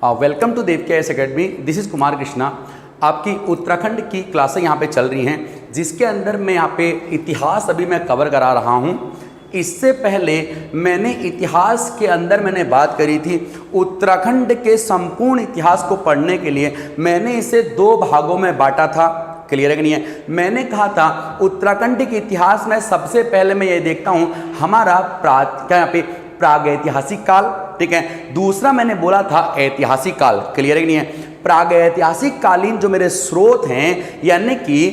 Welcome to देवकेएस academy. This is Kumar Krishna. आपकी उत्तराखंड की क्लासें यहाँ पे चल रही हैं, जिसके अंदर मैं यहाँ पे इतिहास अभी मैं कवर करा रहा हूँ। इससे पहले मैंने इतिहास के अंदर मैंने बात करी थी उत्तराखंड के संपूर्ण इतिहास को पढ़ने के लिए मैंने इसे 2 भागों में बांटा था। क्लियर है कि नहीं है? मैंने कहा था उत्तराखंड के इतिहास में सबसे पहले मैं ये देखता हूँ हमारा यहाँ पे प्रागैतिहासिक काल, ठीक है। दूसरा मैंने बोला था ऐतिहासिक काल। क्लियर है कि नहीं है? प्रागैतिहासिक कालीन जो मेरे स्रोत हैं, यानी कि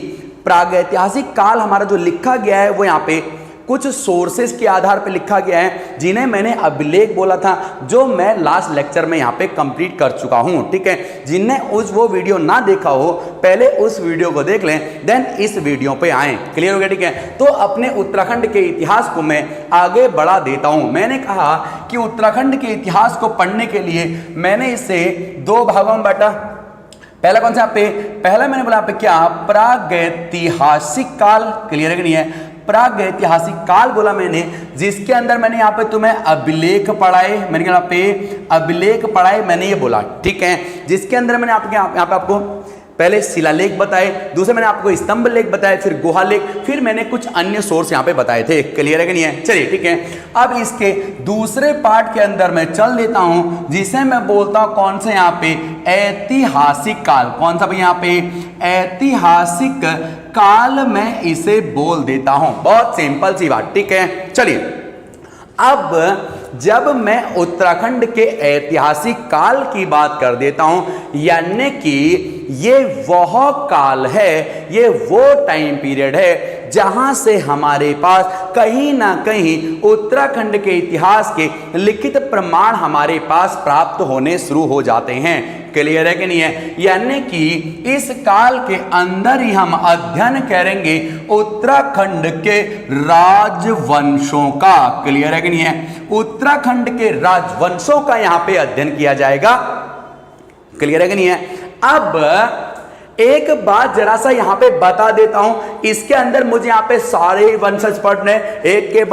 प्रागैतिहासिक काल हमारा जो लिखा गया है वो यहाँ पे कुछ सोर्सेस के आधार पे लिखा गया है, जिन्हें मैंने अभिलेख बोला था, जो मैं लास्ट लेक्चर में यहाँ पे कंप्लीट कर चुका हूँ, ठीक है। जिनने वो वीडियो ना देखा हो, पहले उस वीडियो को देख लें, देन इस वीडियो पे आएँ। क्लियर हो गया? ठीक है। तो अपने उत्तराखंड के इतिहास को मैं आगे बढ़ा देता हूँ। मैंने कहा कि उत्तराखंड के इतिहास को पढ़ने के लिए मैंने इसे 2 भागों में बांटा। पहला कौन सा? पहला मैंने बोला पे क्या? प्रागैतिहासिक काल। क्लियर है कि नहीं है? प्रागैतिहासिक काल बोला मैंने, जिसके अंदर मैंने यहाँ पे तुम्हें अभिलेख पढ़ाए। मैंने कहा पे अभिलेख पढ़ाए, मैंने ये बोला, ठीक है। जिसके अंदर मैंने यहाँ पे आपको पहले शिलालेख बताए, दूसरे मैंने आपको स्तंभ लेख बताए, फिर गुहा लेख, फिर मैंने कुछ अन्य सोर्स यहाँ पे बताए थे। क्लियर है कि नहीं है? चलिए ठीक है। अब इसके दूसरे पार्ट के अंदर मैं चल देता हूँ, जिसे मैं बोलता हूँ कौन से यहाँ पे? ऐतिहासिक काल। कौन सा भाई? यहाँ पे ऐतिहासिक काल मैं इसे बोल देता हूँ। बहुत सिंपल सी बात, ठीक है। चलिए, अब जब मैं उत्तराखंड के ऐतिहासिक काल की बात कर देता हूं, यानी कि ये वह काल है, ये वो टाइम पीरियड है जहां से हमारे पास कहीं ना कहीं उत्तराखंड के इतिहास के लिखित प्रमाण हमारे पास प्राप्त होने शुरू हो जाते हैं। क्लियर है कि नहीं है? यानी कि इस काल के अंदर ही हम अध्ययन करेंगे उत्तराखंड के राजवंशों का। क्लियर है कि नहीं है? उत्तराखंड के राजवंशों का यहां पे अध्ययन किया जाएगा। क्लियर है कि नहीं है? अब एक बात जरा सा यहां पे बता देता हूं, इसके अंदर मुझे यहां पे सारे वंशज पढ़ने, एक के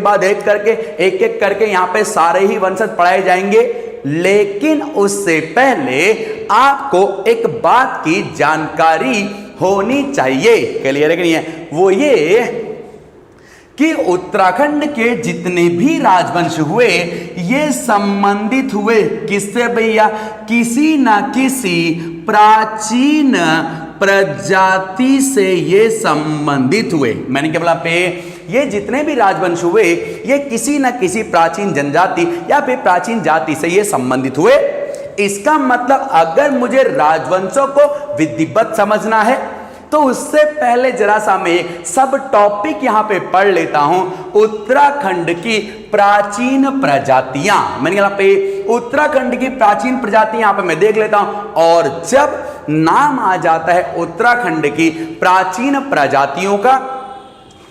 बाद एक करके एक करके यहां पे सारे ही वंशज पढ़ाए जाएंगे। लेकिन उससे पहले आपको एक बात की जानकारी होनी चाहिए। क्लियर है कि नहीं है? वो ये कि उत्तराखंड के जितने भी राजवंश हुए, ये संबंधित हुए किससे भैया? किसी ना किसी प्राचीन प्रजाति से ये संबंधित हुए। मैंने क्या बोला पे? ये जितने भी राजवंश हुए, ये किसी न किसी प्राचीन जनजाति या फिर प्राचीन जाति से ये संबंधित हुए। इसका मतलब अगर मुझे राजवंशों को विधिवत समझना है, तो उससे पहले जरा सा मैं सब टॉपिक यहां पे पढ़ लेता हूं। उत्तराखंड की प्राचीन प्रजातियां, मैंने कहा पे उत्तराखंड की प्राचीन प्रजातियां यहां पे मैं देख लेता हूं, और जब नाम आ जाता है उत्तराखंड की प्राचीन प्रजातियों का,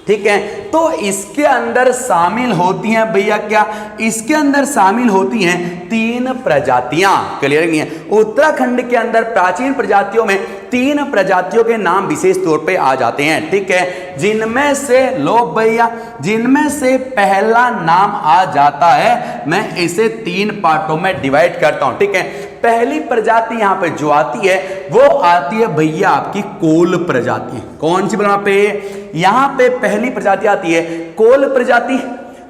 ठीक है, तो इसके अंदर शामिल होती हैं भैया क्या? इसके अंदर शामिल होती हैं 3 प्रजातियां। क्लियर नहीं है? उत्तराखंड के अंदर प्राचीन प्रजातियों में 3 प्रजातियों के नाम विशेष तौर पे आ जाते हैं, ठीक है। जिनमें से लो भैया, जिनमें से पहला नाम आ जाता है, मैं इसे 3 पार्टों में डिवाइड करता हूं, ठीक है। पहली प्रजाति यहां पे जो आती है, वो आती है भैया आपकी कोल प्रजाति। कौन सी बना पे? यहां पे पहली प्रजाति आती है कोल प्रजाति।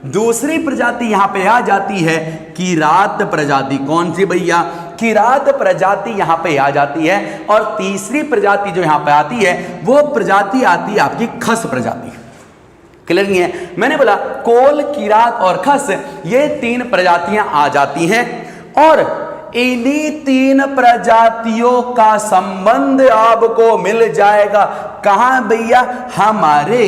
दूसरी प्रजाति यहां पे आ जाती है किरात प्रजाति। कौन सी भैया? किरात प्रजाति यहां पे आ जाती है। और तीसरी प्रजाति जो यहां पे आती है, वो प्रजाति आती है आपकी खस प्रजाति। क्लियर नहीं है? मैंने बोला कोल, किरात और खस, ये 3 प्रजातियां आ जाती हैं, और इन्हीं 3 प्रजातियों का संबंध आपको मिल जाएगा कहां भैया? हमारे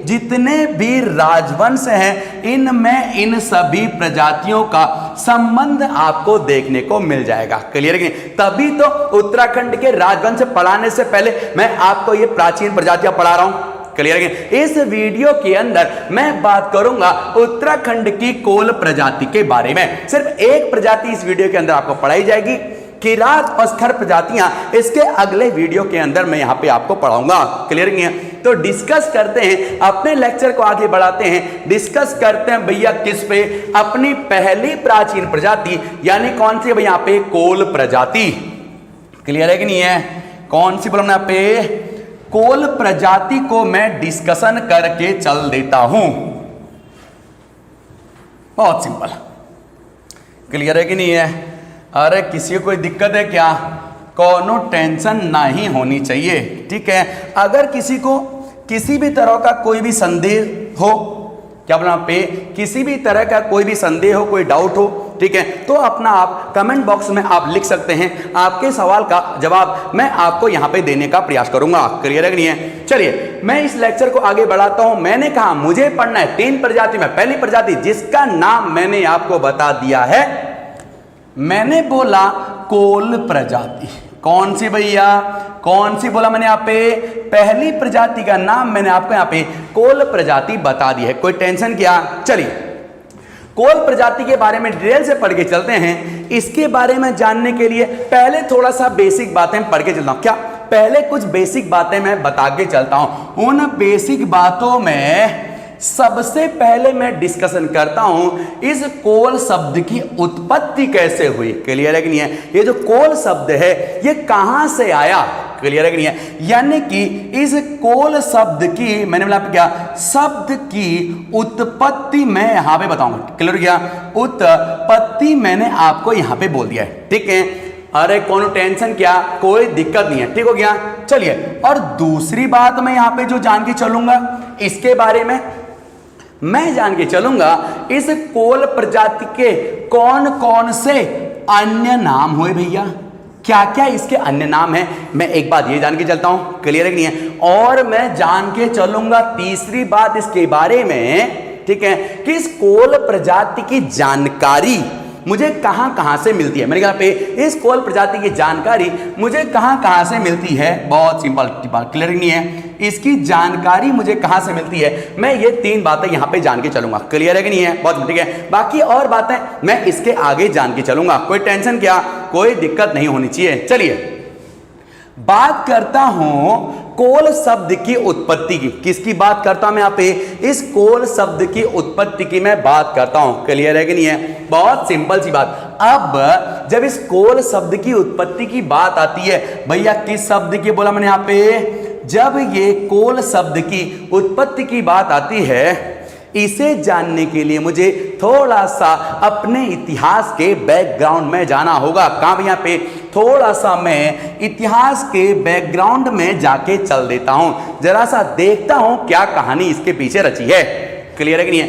जितने भी राजवंश हैं, इनमें इन सभी प्रजातियों का संबंध आपको देखने को मिल जाएगा। क्लियर है? तभी तो उत्तराखंड के राजवंश पढ़ाने से पहले मैं आपको ये प्राचीन प्रजातियां पढ़ा रहा हूं। क्लियर है? इस वीडियो के अंदर मैं बात करूंगा उत्तराखंड की कोल प्रजाति के बारे में। सिर्फ एक प्रजाति इस वीडियो के अंदर आपको पढ़ाई जाएगी, किरात और स्खर प्रजातियां इसके अगले वीडियो के अंदर मैं यहां पे आपको पढ़ाऊंगा। क्लियर नहीं है? तो डिस्कस करते हैं, अपने लेक्चर को आगे बढ़ाते हैं, डिस्कस करते हैं भैया किस पे, अपनी पहली प्राचीन प्रजाति यानी कौन सी भैया पे, कोल प्रजाति। क्लियर है कि नहीं है? कौन सी बोला यहाँ पे, कोल प्रजाति को मैं डिस्कशन करके चल देता हूं। बहुत सिंपल। क्लियर है कि नहीं है? अरे किसी को कोई दिक्कत है क्या? कोनो टेंशन नहीं होनी चाहिए, ठीक है। अगर किसी को किसी भी तरह का कोई भी संदेह हो, क्या बोला पे, किसी भी तरह का कोई भी संदेह हो, कोई डाउट हो, ठीक है, तो अपना आप कमेंट बॉक्स में आप लिख सकते हैं। आपके सवाल का जवाब मैं आपको यहां पे देने का प्रयास करूंगा। क्लियर है कि नहीं है? चलिए मैं इस लेक्चर को आगे बढ़ाता हूं। मैंने कहा मुझे पढ़ना है 3 प्रजाति में, पहली प्रजाति जिसका नाम मैंने आपको बता दिया है, मैंने बोला कोल प्रजाति। कौन सी भैया? कौन सी बोला मैंने यहाँ पे? पहली प्रजाति का नाम मैंने आपको यहाँ पे कोल प्रजाति बता दी है। कोई टेंशन क्या? चलिए कोल प्रजाति के बारे में डिटेल से पढ़ के चलते हैं। इसके बारे में जानने के लिए पहले थोड़ा सा बेसिक बातें पढ़ के चलता हूं। क्या पहले कुछ बेसिक बातें मैं बता के चलता हूं। उन बेसिक बातों में सबसे पहले मैं डिस्कशन करता हूं इस कोल शब्द की उत्पत्ति कैसे हुई। क्लियर है कि नहीं है? ये जो कोल शब्द है ये कहां से आया? क्लियर है कि नहीं है? यानी कि इस कोल शब्द की मैंने बोला क्या, शब्द की उत्पत्ति मैं यहां पे बताऊंगा। क्लियर हो गया? उत्पत्ति मैंने आपको यहां पे बोल दिया है, ठीक है। अरे कौन टेंशन क्या, कोई दिक्कत नहीं है, ठीक हो गया। चलिए और दूसरी बात मैं यहां पे जो जान के चलूंगा इसके बारे में मैं जान के चलूंगा इस कोल प्रजाति के कौन कौन से अन्य नाम हुए भैया, क्या क्या इसके अन्य नाम हैं, मैं एक बात ये जान के चलता हूं। क्लियर है कि नहीं है? और मैं जान के चलूंगा तीसरी बात इसके बारे में, ठीक है, कि इस कोल प्रजाति की जानकारी मुझे कहां कहां से मिलती है। मैंने कहा पे इस कोल प्रजाति की जानकारी मुझे कहां कहां से मिलती है। बहुत सिंपल बात, क्लियर नहीं है? इसकी जानकारी मुझे कहां से मिलती है, मैं ये 3 बातें यहां पे जान के चलूंगा। क्लियर है कि नहीं है? बहुत ठीक है। बाकी और बातें मैं इसके आगे जान के चलूंगा। कोई टेंशन क्या, कोई दिक्कत नहीं होनी चाहिए। चलिए बात करता हूं कोल शब्द की उत्पत्ति की। किसकी बात करता हूं मैं यहाँ पे? इस कोल शब्द की उत्पत्ति की मैं बात करता हूं। क्लियर है कि नहीं है? बहुत सिंपल सी बात। अब जब इस कोल शब्द की उत्पत्ति की बात आती है भैया, किस शब्द की बोला मैंने यहाँ पे? जब ये कोल शब्द की उत्पत्ति की बात आती है, इसे जानने के लिए मुझे थोड़ा सा अपने इतिहास के बैकग्राउंड में जाना होगा। कहां यहाँ पे? थोड़ा सा मैं इतिहास के बैकग्राउंड में जाके चल देता हूं, जरा सा देखता हूं क्या कहानी इसके पीछे रची है। क्लियर है कि नहीं है?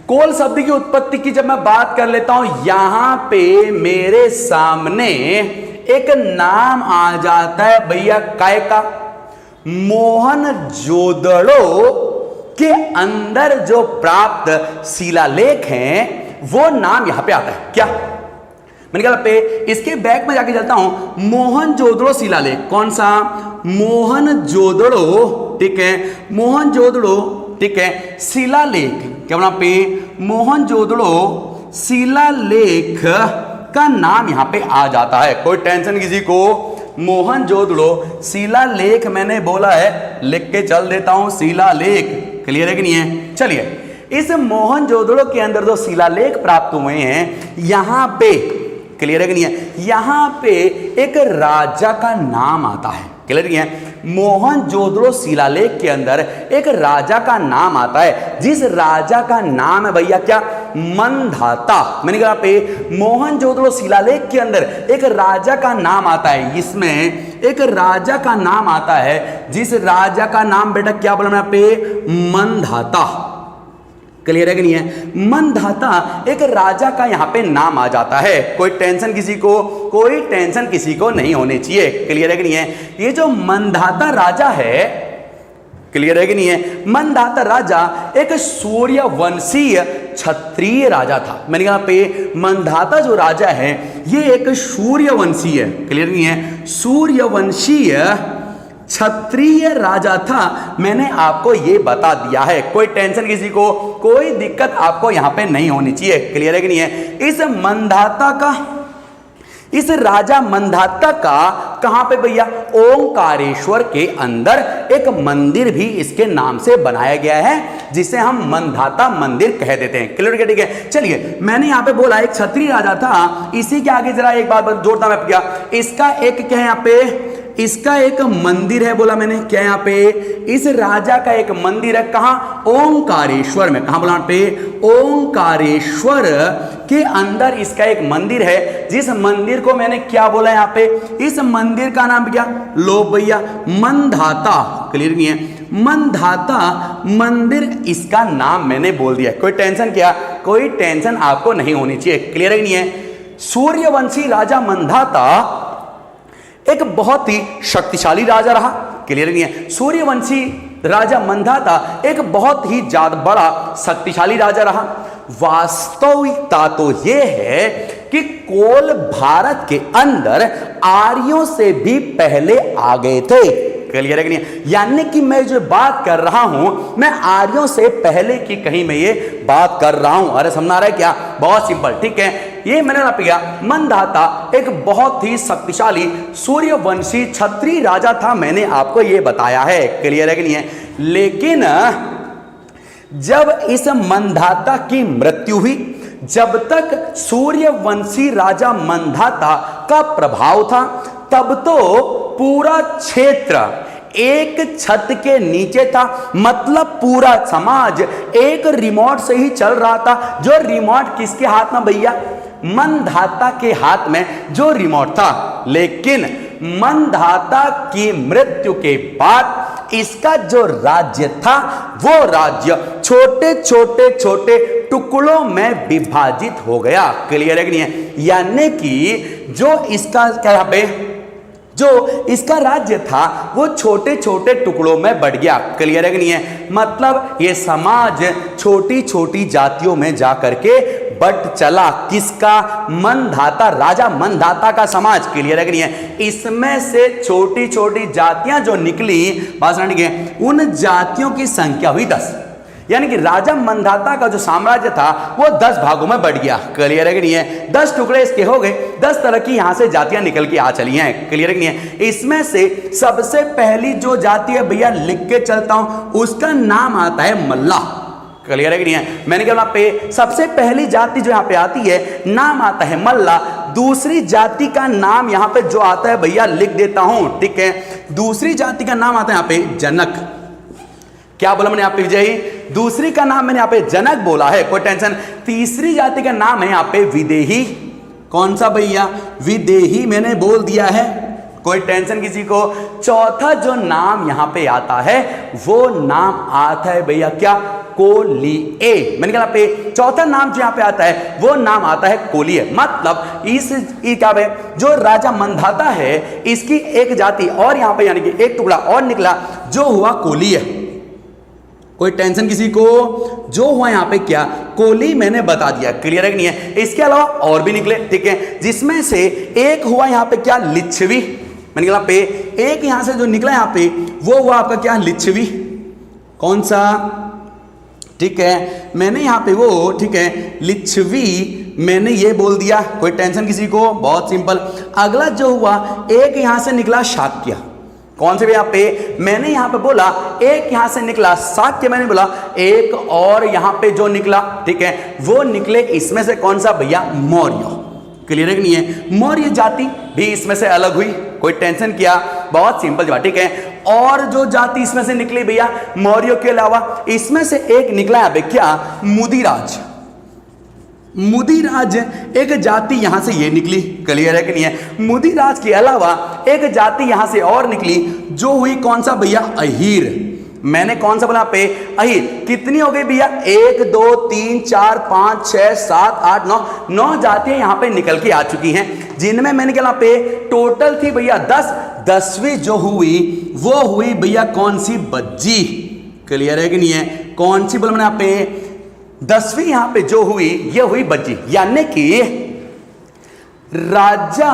कोल शब्द की उत्पत्ति की जब मैं बात कर लेता हूं, यहां पे मेरे सामने एक नाम आ जाता है भैया, काय का? मोहनजोदड़ो के अंदर जो प्राप्त शिलालेख हैं वो नाम यहां पे आता है। क्या मैंने कहा पे इसके बैक में जाके चलता हूं। मोहनजोदड़ो शिलालेख, कौन सा? मोहनजोदड़ो, ठीक है, मोहनजोदड़ो, ठीक है, शिलालेख। क्या बोला पे? मोहनजोदड़ो शिलालेख का नाम यहां पे आ जाता है। कोई टेंशन किसी को? मोहनजोदड़ो शिलालेख मैंने बोला है, लिख के चल देता हूं शिलालेख। क्लियर है कि नहीं है? चलिए इस मोहनजोदड़ो के अंदर जो शिलालेख प्राप्त हुए हैं, यहां पे क्लियर है कि नहीं है? यहां पे एक राजा का नाम आता है। क्लियर नहीं है? मोहनजोदड़ो शिलालेख के अंदर एक राजा का नाम आता है, जिस राजा का नाम है भैया क्या? मंधाता। मैंने कहा पे मोहनजोदड़ो शिलालेख के अंदर एक राजा का नाम आता है, इसमें एक राजा का नाम आता है, जिस राजा का नाम बेटा क्या बोला मैं पे? मंधाता। क्लियर है कि नहीं है? मंधाता एक राजा का यहां पे नाम आ जाता है। कोई टेंशन किसी को? कोई टेंशन किसी को नहीं होनी चाहिए। क्लियर है कि नहीं है? ये जो मंधाता राजा है, क्लियर है कि नहीं है? मंधाता राजा एक सूर्यवंशीय क्षत्रिय राजा था। मैंने कहा पे मंधाता जो राजा है ये एक सूर्यवंशी है। क्लियर नहीं है? सूर्यवंशीय क्षत्रिय राजा था, मैंने आपको ये बता दिया है। कोई टेंशन किसी को? कोई दिक्कत आपको यहां पे नहीं होनी चाहिए। क्लियर है कि नहीं है? इस मंधाता का इस राजा मंधाता का कहां पे भैया, ओंकारेश्वर के अंदर एक मंदिर भी इसके नाम से बनाया गया है, जिसे हम मंधाता मंदिर कह देते हैं। क्लियर? ठीक है। चलिए, मैंने यहां पे बोला एक क्षत्रिय राजा था, इसी के आगे जरा एक बात जोड़ता मैं क्या, इसका एक क्या है यहां पे, इसका एक मंदिर है, बोला मैंने क्या यहां पे, इस राजा का एक मंदिर है, कहां, ओंकारेश्वर में। कहां बोला पे, ओंकारेश्वर के अंदर इसका एक मंदिर है, जिस मंदिर को मैंने क्या बोला यहां पे, इस मंदिर का नाम क्या, लो भैया, मंधाता। क्लियर नहीं है? मंधाता मंदिर इसका नाम मैंने बोल दिया। कोई टेंशन क्या, कोई टेंशन आपको नहीं होनी चाहिए। क्लियर ही नहीं है? सूर्यवंशी राजा मंधाता एक बहुत ही शक्तिशाली राजा रहा। क्लियर नहीं है? सूर्यवंशी राजा मंधाता एक बहुत ही ज्यादा बड़ा शक्तिशाली राजा रहा। वास्तविकता तो यह है कि कोल भारत के अंदर आर्यों से भी पहले आ गए थे। क्लियर है कि नहीं? यानी कि मैं जो बात कर रहा हूं, मैं आर्यों से पहले की कहीं मैं ये बात कर रहा हूं। अरे समझ आ रहा है क्या? बहुत सिंपल। ठीक है, ये मैंने किया, मंधाता एक बहुत ही शक्तिशाली सूर्यवंशी क्षत्रिय राजा था, मैंने आपको ये बताया है। क्लियर है कि नहीं है? लेकिन जब इस मंधाता की मृत्यु हुई, जब तक सूर्यवंशी राजा मंधाता का प्रभाव था, तब तो पूरा क्षेत्र एक छत के नीचे था। मतलब पूरा समाज एक रिमोट से ही चल रहा था। जो रिमोट किसके हाथ में भैया, मंधाता के हाथ में जो रिमोट था। लेकिन मंधाता की मृत्यु के बाद इसका जो राज्य था, वो राज्य छोटे छोटे छोटे टुकड़ों में विभाजित हो गया। क्लियर है कि नहीं है? यानी कि जो इसका क्या पे, जो इसका राज्य था वो छोटे छोटे टुकड़ों में बढ़ गया। क्लियर है कि नहीं है? मतलब ये समाज छोटी छोटी जातियों में जाकर के बढ़ चला। किसका? मंधाता, राजा मंधाता का समाज। क्लियर है कि नहीं है? इसमें से छोटी छोटी जातियां जो निकली, बात समझ गए, उन जातियों की संख्या हुई 10। यानी कि राजा मंधाता का जो साम्राज्य था वो 10 भागों में बढ़ गया। क्लियर है कि नहीं है? 10 टुकड़े इसके हो गए, 10 तरह की यहां से जातियां निकल के आ चली हैं। क्लियर है कि नहीं है? इसमें से सबसे पहली जो जाति है भैया, लिख के चलता हूं, उसका नाम आता है मल्ला। क्लियर है कि नहीं है? मैंने कहा पे सबसे पहली जाति जो यहां पे आती है, नाम आता है मल्ला। दूसरी जाति का नाम यहां पे जो आता है भैया, लिख देता हूं। ठीक है, दूसरी जाति का नाम आता है यहां पे जनक। क्या बोला मैंने यहाँ पे विजयी? दूसरी का नाम मैंने यहाँ पे जनक बोला है, कोई टेंशन। तीसरी जाति का नाम है यहाँ पे विदेही। कौन सा भैया? विदेही मैंने बोल दिया है, कोई टेंशन किसी को? चौथा जो नाम यहाँ पे आता है वो नाम आता है भैया क्या? कोलिए। मैंने कहा पे चौथा नाम जो यहाँ पे आता है वो नाम आता है कोलिए। मतलब इस क्या है, जो राजा मंधाता है इसकी एक जाति और यहाँ पे यानी कि एक टुकड़ा और निकला जो हुआ कोलिए। कोई टेंशन किसी को? जो हुआ यहाँ पे क्या, कोली मैंने बता दिया। क्लियर है कि नहीं है? इसके अलावा और भी निकले। ठीक है, जिसमें से एक हुआ यहाँ पे क्या, लिच्छवी। मैंने कहा पे एक यहां से जो निकला यहाँ पे वो हुआ आपका क्या, लिच्छवी। कौन सा? ठीक है, मैंने यहाँ पे वो, ठीक है, लिच्छवी मैंने ये बोल दिया। कोई टेंशन किसी को? बहुत सिंपल। अगला जो हुआ, एक यहां से निकला शाक्य। कौन से भी यहाँ पे मैंने यहां पे बोला, एक यहां से निकला शाक्य, मैंने बोला एक और यहां पे जो निकला, ठीक है, वो निकले इसमें से कौन सा भैया, मौर्य। क्लियर है कि नहीं है? मौर्य जाति भी इसमें से अलग हुई। कोई टेंशन किया? बहुत सिंपल जवाब। ठीक है, और जो जाति इसमें से निकली भैया मौर्यों के अलावा, इसमें से एक निकला है क्या, मुदिराज। मुदिराज एक जाति यहां से ये निकली। क्लियर है कि नहीं है? मुदिराज के अलावा एक जाति यहां से और निकली जो हुई कौन सा भैया, अहीर। मैंने कौन सा बोला पे, अहीर। कितनी हो गई भैया, 1 2 3 4 5 6 7 8 9 जातियां यहां पे निकल के आ चुकी हैं, जिनमें मैंने क्या पे टोटल थी भैया 10। 10वीं जो हुई वो हुई भैया कौन सी, बज्जी। क्लियर है कि नहीं है? कौन सी बोला मैंने यहाँ पे, 10वीं यहां पे जो हुई ये हुई बज्जी। यानी कि राजा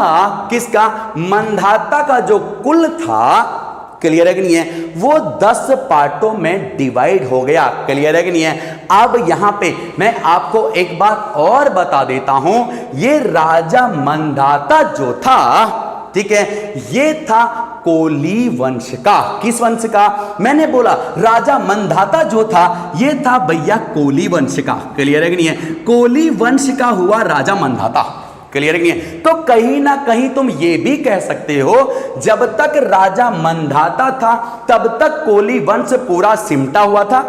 किसका, मंधाता का जो कुल था, क्लियर है कि नहीं है, वो 10 पार्टों में डिवाइड हो गया। क्लियर है कि नहीं है? अब यहां पे मैं आपको एक बात और बता देता हूं, ये राजा मंधाता जो था, ठीक है, ये था कोली वंश का। किस वंश का? मैंने बोला राजा मंधाता जो था ये था भैया कोली वंश का। क्लियर है कि नहीं है? कोली वंश का हुआ राजा मंधाता। क्लियर है कि नहीं है? तो कहीं ना कहीं तुम ये भी कह सकते हो जब तक राजा मंधाता था तब तक कोली वंश पूरा सिमटा हुआ था,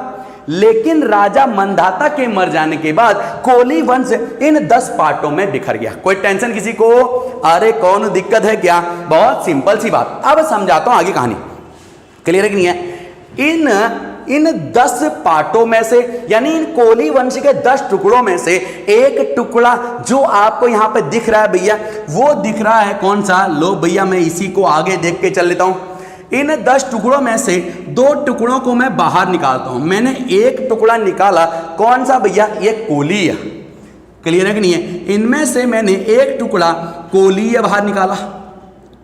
लेकिन राजा मंधाता के मर जाने के बाद कोली वंश इन 10 पार्टों में बिखर गया। कोई टेंशन किसी को? अरे कौन दिक्कत है क्या? बहुत सिंपल सी बात। अब समझाता हूं आगे कहानी। क्लियर है कि नहीं है? इन 10 पार्टों में से, यानी इन कोली वंश के 10 टुकड़ों में से एक टुकड़ा जो आपको यहां पे दिख रहा है भैया, वो दिख रहा है कौन सा? लो भैया मैं इसी को आगे देख के चल लेता हूं। इन 10 टुकड़ों में से 2 टुकड़ों को मैं बाहर निकालता हूं। मैंने एक टुकड़ा निकाला, कौन सा भैया? ये कोलीय। क्लियर है कि नहीं है? इनमें से मैंने एक टुकड़ा कोलीय बाहर निकाला।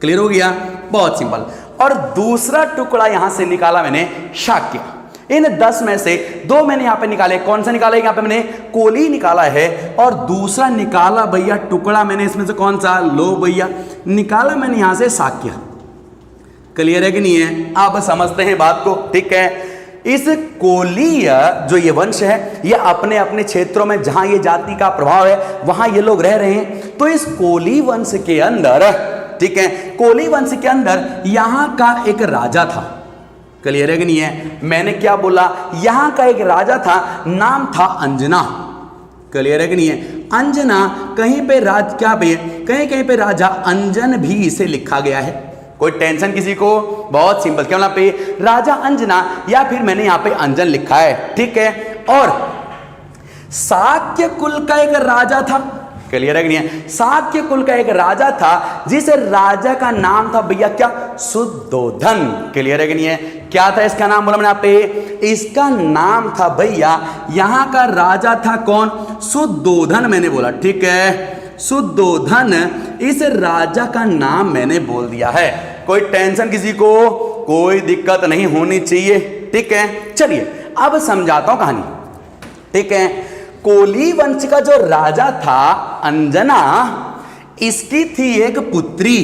क्लियर हो गया? बहुत सिंपल। और दूसरा टुकड़ा यहां से निकाला मैंने शाक्य। इन 10 में से 2 मैंने यहां पे निकाले। कौन सा निकाला? यहां पे मैंने कोली निकाला है, और दूसरा निकाला भैया टुकड़ा मैंने इसमें से कौन सा? लो भैया निकाला मैंने यहां से शाक्य। क्लियर है कि नहीं है? आप समझते हैं बात को? ठीक है। इस कोलीय जो ये वंश है, ये अपने अपने क्षेत्रों में जहां ये जाति का प्रभाव है वहां ये लोग रह रहे हैं। तो इस कोली वंश के अंदर, ठीक है, कोली वंश के अंदर यहां का एक राजा था। क्लियर है कि नहीं है? मैंने क्या बोला? यहां का एक राजा था, नाम था अंजना। क्लियर है कि नहीं है? अंजना कहीं पे कहीं कहीं पे राजा अंजन भी इसे लिखा गया है। कोई टेंशन किसी को? बहुत सिंपल। क्या यहाँ पे राजा अंजना, या फिर मैंने यहां पे अंजन लिखा है, ठीक है। और शाक्य कुल का एक राजा था। क्लियर है कि नहीं है? शाक्य कुल का एक राजा था, जिस राजा का नाम था भैया क्या? शुद्धोधन। क्लियर है कि नहीं है? क्या था इसका नाम? बोला मैंने यहाँ पे, इसका नाम था भैया, यहां का राजा था कौन? शुद्धोधन मैंने बोला, ठीक है। शुद्धोधन, इस राजा का नाम मैंने बोल दिया है। कोई टेंशन किसी को? कोई दिक्कत नहीं होनी चाहिए, ठीक है। चलिए अब समझाता हूं कहानी, ठीक है। कोली वंश का जो राजा था अंजना, इसकी थी एक पुत्री।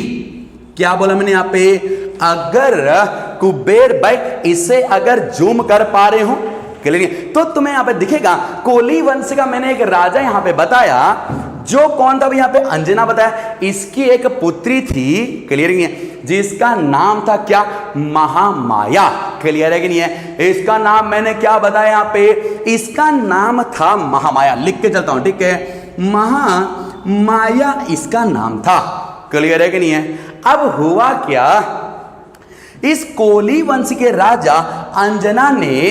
क्या बोला मैंने यहां पे? अगर कुबेर भाई इसे अगर जूम कर पा रहे हो, क्लियर, तो तुम्हें यहां पे दिखेगा कोली वंश का मैंने एक राजा यहां पे बताया, जो कौन था? यहां पे अंजना बताया। इसकी एक पुत्री थी, क्लियर नहीं है, जिसका नाम था क्या? महामाया। क्लियर है कि नहीं है? इसका नाम मैंने क्या बताया यहां पे? इसका नाम था महामाया। लिख के चलता हूं, ठीक है। महामाया इसका नाम था। क्लियर है कि नहीं है? अब हुआ क्या? इस कोली वंश के राजा अंजना ने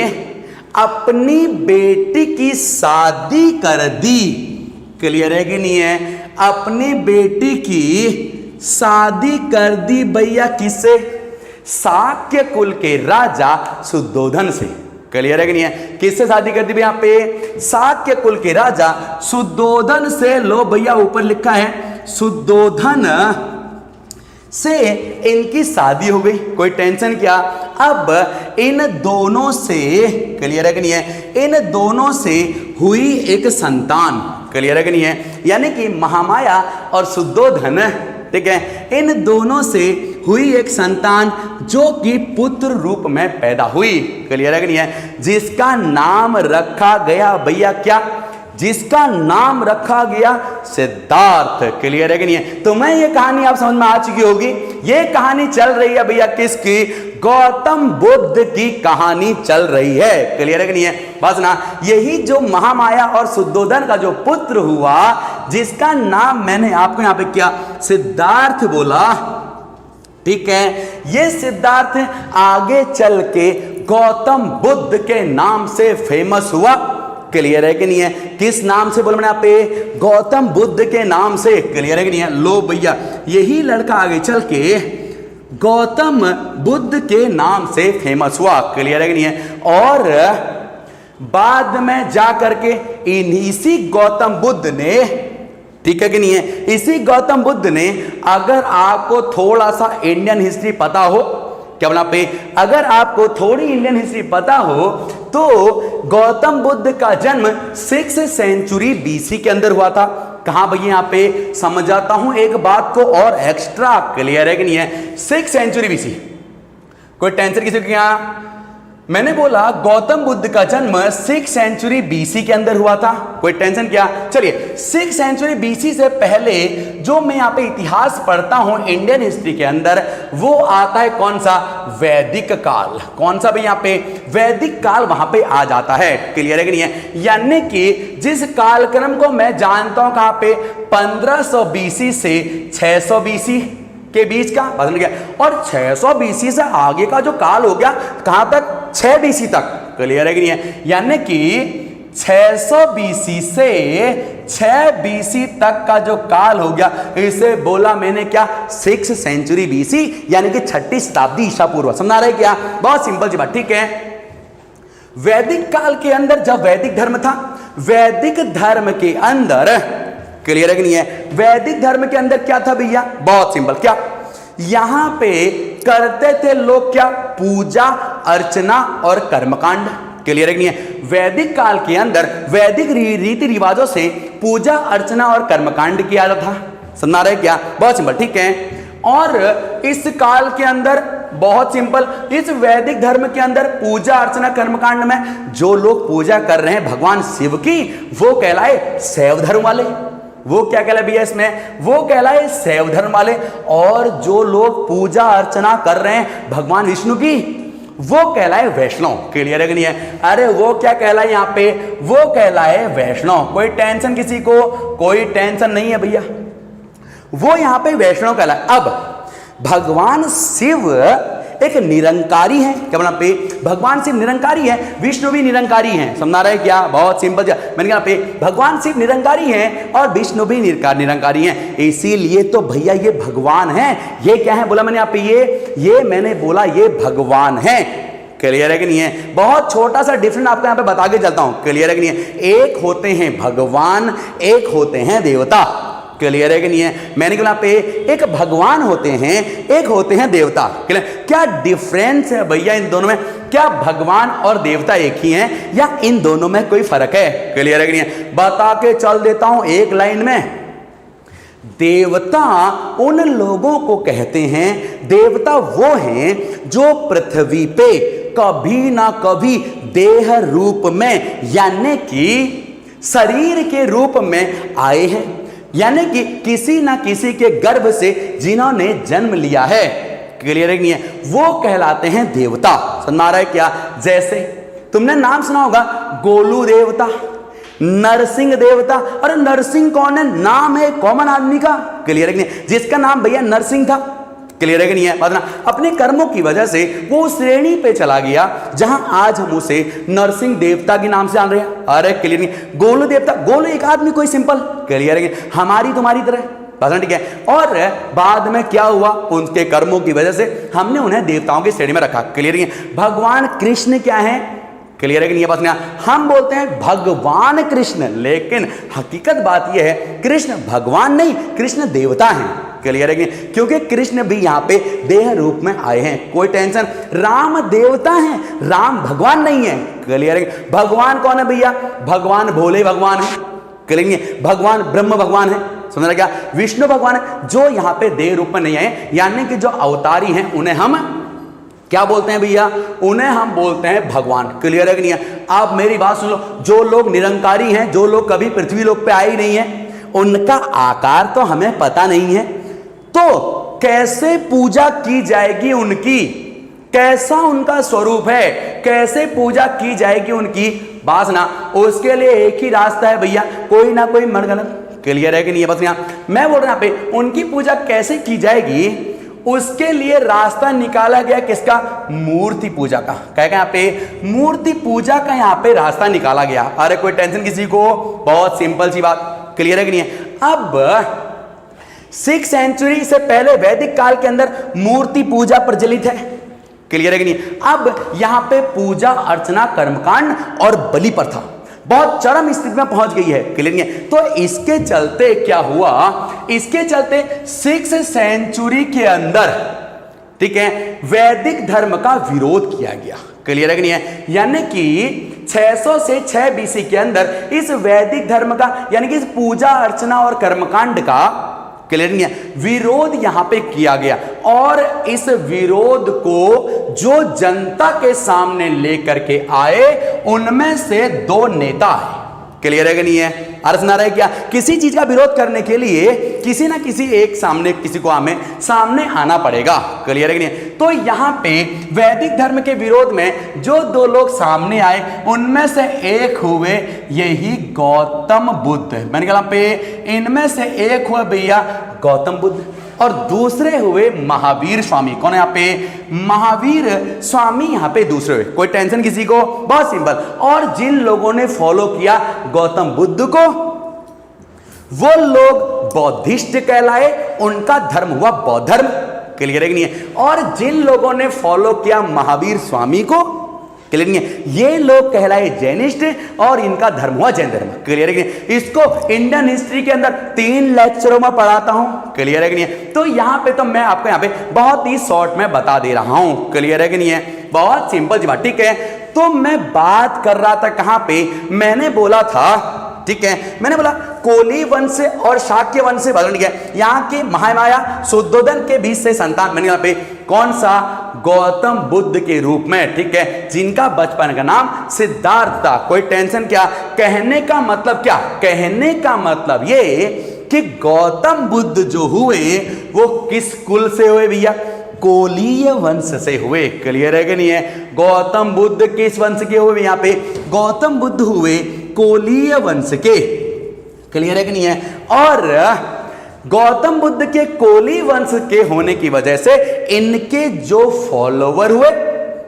अपनी बेटी की शादी कर दी। क्लियर है कि नहीं है? अपनी बेटी की शादी कर दी भैया, किससे? शाक्य कुल के राजा शुद्धोधन से। क्लियर है कि नहीं है? किससे शादी कर दी भैया? यहाँ पे शाक्य कुल के राजा शुद्धोधन से। लो भैया ऊपर लिखा है शुद्धोधन से इनकी शादी हो गई। कोई टेंशन क्या? अब इन दोनों से, क्लियर है कि नहीं है, इन दोनों से हुई एक संतान। क्लियर है कि नहीं है? यानी कि महामाया और शुद्धोधन, ठीक है, इन दोनों से हुई एक संतान जो कि पुत्र रूप में पैदा हुई। क्लियर है कि नहीं है? जिसका नाम रखा गया भैया क्या? जिसका नाम रखा गया सिद्धार्थ। क्लियर है कि नहीं है? तो मैं ये कहानी आप समझ में आ चुकी होगी। ये कहानी चल रही है भैया किसकी? गौतम बुद्ध की कहानी चल रही है। क्लियर है कि नहीं है? बस ना, यही जो महामाया और शुद्धोधन का जो पुत्र हुआ, जिसका नाम मैंने आपको यहां पे क्या? सिद्धार्थ बोला, ठीक है। ये सिद्धार्थ आगे चल के गौतम बुद्ध के नाम से फेमस हुआ। क्लियर है कि नहीं है? किस नाम से बोला मैंने यहाँ पे? गौतम बुद्ध के नाम से। क्लियर है कि नहीं है? लो भैया, यही लड़का आगे चल के गौतम बुद्ध के नाम से फेमस हुआ। क्लियर है कि नहीं है? और बाद में जा करके इसी गौतम बुद्ध ने, ठीक है कि नहीं है, इसी गौतम बुद्ध ने, अगर आपको थोड़ा सा इंडियन हिस्ट्री पता हो, क्या बोला पे, अगर आपको थोड़ी इंडियन हिस्ट्री पता हो तो गौतम बुद्ध का जन्म 6th सेंचुरी बीसी के अंदर हुआ था। कहां भैया, यहां पे समझाता हूं एक बात को और एक्स्ट्रा, क्लियर है कि नहीं है। 6th सेंचुरी बीसी, कोई टेंशन किसी को? यहां मैंने बोला गौतम बुद्ध का जन्म 6th सेंचुरी बीसी के अंदर हुआ था, कोई टेंशन क्या? चलिए 6th सेंचुरी बीसी से पहले जो मैं यहां पे इतिहास पढ़ता हूं इंडियन हिस्ट्री के अंदर, वो आता है कौन सा? वैदिक काल। कौन सा भाई? यहां पे वैदिक काल वहां पे आ जाता है, क्लियर है कि नहीं है। यानी कि जिस कालक्रम को मैं जानता हूं कहां पे, 1500 बीसी से 600 बीसी के बीच का बदल गया, और 600 बीसी से आगे का जो काल हो गया कहां तक? 6 बीसी तक, क्लियर है कि नहीं है। यानी कि 600 बीसी से 6 बीसी तक का जो काल हो गया, इसे बोला मैंने क्या? 6th सेंचुरी बीसी, यानी कि 6ठी शताब्दी ईसा पूर्व। समझ आ रहा है क्या? बहुत सिंपल सी बात, ठीक है। वैदिक काल के अंदर जब वैदिक धर्म था, वैदिक धर्म के अंदर, क्लियर है कि नहीं है, वैदिक धर्म के अंदर क्या था भैया? बहुत सिंपल, क्या यहां पे करते थे लोग? क्या? पूजा अर्चना और कर्मकांड, क्लियर है कि नहीं है। वैदिक काल के अंदर वैदिक रीति रिवाजों से पूजा अर्चना और कर्मकांड किया जाता था। समझ रहे क्या? बहुत सिंपल, ठीक है। और इस काल के अंदर बहुत सिंपल, इस वैदिक धर्म के अंदर पूजा अर्चना कर्मकांड में जो लोग पूजा कर रहे हैं भगवान शिव की, वो कहलाए शैव धर्म वाले। वो क्या कहलाए भैया इसमें? वो कहलाए शैव धर्म वाले। और जो लोग पूजा अर्चना कर रहे हैं भगवान विष्णु की, वो कहलाए वैष्णव, क्लियर है कि नहीं है। अरे वो क्या कहलाए यहां पे? वो कहलाए वैष्णव। कोई टेंशन किसी को? कोई टेंशन नहीं है भैया, वो यहां पे वैष्णव कहलाए। अब भगवान शिव एक निरंकारी है, क्या बोला पे? भगवान शिव निरंकारी है, विष्णु भी निरंकारी है। समझ रहा है क्या? बहुत सिंपल, मैंने कहा पे भगवान शिव निरंकारी है और विष्णु भी निरंकारी है, इसीलिए तो भैया ये भगवान है। ये क्या है बोला मैंने यहाँ पे? ये मैंने बोला ये भगवान है, क्लियर है कि नहीं है। बहुत छोटा सा डिफरेंस आपको यहाँ पे बता के चलता हूं, क्लियर है कि नहीं है। एक होते हैं भगवान, एक होते हैं देवता, क्लियर है कि नहीं है। मैंने कहा पे एक भगवान होते हैं, एक होते हैं देवता, क्लियर? क्या डिफरेंस है भैया इन दोनों में? क्या भगवान और देवता एक ही हैं या इन दोनों में कोई फर्क है? क्लियर है कि नहीं है। बता के चल देता हूं एक लाइन में। देवता उन लोगों को कहते हैं, देवता वो हैं जो पृथ्वी पे कभी ना कभी देह रूप में, यानी कि शरीर के रूप में आए हैं, यानी कि किसी ना किसी के गर्भ से जिन्होंने जन्म लिया है, क्लियर है कि नहीं है, वो कहलाते हैं देवता। समझ आ रहा है क्या? जैसे तुमने नाम सुना होगा गोलू देवता, नरसिंह देवता। अरे नरसिंह कौन है? नाम है कॉमन आदमी का, क्लियर है कि नहीं, जिसका नाम भैया नरसिंह था, क्लियर है कि नहीं है। बात ना, अपने कर्मों की वजह से वो श्रेणी पे चला गया जहां आज हम उसे नरसिंह देवता के नाम से जान रहे हैं। अरे क्लियर नहीं, गोलू देवता, गोलू एक आदमी कोई सिंपल, क्लियर है कि हमारी तुम्हारी तरह, ठीक है। और बाद में क्या हुआ? उनके कर्मों की वजह से हमने उन्हें देवताओं की श्रेणी में रखा, क्लियर है। भगवान कृष्ण क्या है? क्लियर है कि नहीं? बस ना, हम बोलते हैं भगवान कृष्ण, लेकिन हकीकत बात यह है कृष्ण भगवान नहीं, कृष्ण देवता हैं, क्लियर है कि नहीं? क्योंकि कृष्ण भी यहाँ पे देह रूप में आए हैं, कोई टेंशन। राम देवता हैं, राम भगवान नहीं है, क्लियर है। भगवान कौन है भैया? भगवान भोले भगवान है, क्लियर है। भगवान ब्रह्म भगवान है, समझ रहे क्या? विष्णु भगवान है, जो यहाँ पे देह रूप में नहीं आए, यानी कि जो अवतारी हैं उन्हें हम क्या बोलते हैं भैया? उन्हें हम बोलते हैं भगवान, क्लियर है कि नहीं है। आप मेरी बात सुन लो, जो लोग निरंकारी हैं, जो लोग कभी पृथ्वी लोक पे आए ही नहीं है, उनका आकार तो हमें पता नहीं है, तो कैसे पूजा की जाएगी उनकी? कैसा उनका स्वरूप है? कैसे पूजा की जाएगी उनकी? बात ना, उसके लिए एक ही रास्ता है भैया, कोई ना कोई मरगलत, क्लियर है कि नहीं है। बस यहाँ मैं बोल रहा पे उनकी पूजा कैसे की जाएगी, उसके लिए रास्ता निकाला गया किसका? मूर्ति पूजा का। क्या यहाँ पे? मूर्ति पूजा का यहाँ पे रास्ता निकाला गया। अरे कोई टेंशन किसी को? बहुत सिंपल सी बात, क्लियर है कि नहीं है। अब 6th सेंचुरी से पहले वैदिक काल के अंदर मूर्ति पूजा प्रचलित है, क्लियर है कि नहीं। अब यहाँ पे पूजा अर्चना कर्मकांड और बलि प्रथा बहुत चरम स्थिति में पहुंच गई है, क्लियर नहीं है। तो इसके चलते क्या हुआ? इसके चलते 6th सेंचुरी के अंदर ठीक है, वैदिक धर्म का विरोध किया गया। क्लियर है कि नहीं है? यानी कि 600 से 6 बीसी के अंदर इस वैदिक धर्म का यानी कि इस पूजा अर्चना और कर्मकांड का क्लियर नहीं है विरोध यहां पे किया गया, और इस विरोध को जो जनता के सामने लेकर के आए उनमें से 2 नेता है। क्लियर है कि नहीं है? अर्थ ना रहे क्या? किसी चीज का विरोध करने के लिए किसी ना किसी एक सामने किसी को हमें सामने आना पड़ेगा। क्लियर है कि नहीं? तो यहां पे वैदिक धर्म के विरोध में जो 2 लोग सामने आए उनमें से एक हुए यही गौतम बुद्ध। मैंने कहा पे इनमें से एक हुआ भैया गौतम बुद्ध, और दूसरे हुए महावीर स्वामी। कौन है यहाँ पे? महावीर स्वामी यहाँ पे दूसरे हुए। कोई टेंशन किसी को? बहुत सिंपल। और जिन लोगों ने फॉलो किया गौतम बुद्ध को वो लोग बौद्धिस्ट कहलाए, उनका धर्म हुआ बौद्ध धर्म। क्लियर है कि नहीं है? और जिन लोगों ने फॉलो किया महावीर स्वामी को, क्लियर नहीं है, ये लोग कहलाए जैनिस्ट, और इनका धर्म हुआ जैन धर्म। क्लियर है कि नहीं? इसको इंडियन हिस्ट्री के अंदर 3 लेक्चरों में पढ़ाता हूं। क्लियर है कि नहीं है? तो यहां पे तो मैं आपको यहां पे बहुत ही शॉर्ट में बता दे रहा हूं। क्लियर है कि नहीं है? बहुत सिंपल जी बात। ठीक है, तो मैं बात कर रहा था कहां पे? मैंने बोला था, ठीक है, मैंने बोला कोली वंश और शाक्य वंश से बदल गया, यहाँ के महामाया शुद्धोधन के बीच से संतान। मैंने यहाँ पे कौन सा? गौतम बुद्ध के रूप में। ठीक है, जिनका बचपन का नाम सिद्धार्थ था। कोई टेंशन क्या? कहने का मतलब क्या? कहने का मतलब ये कि गौतम बुद्ध जो हुए वो किस कुल से हुए भैया? कोलीय वंश से हुए। क्लियर है कि नहीं है? गौतम बुद्ध किस वंश के हुए? यहाँ पे गौतम बुद्ध हुए कोलीय वंश के। क्लियर है कि नहीं है? और गौतम बुद्ध के कोली वंश के होने की वजह से इनके जो फॉलोवर हुए,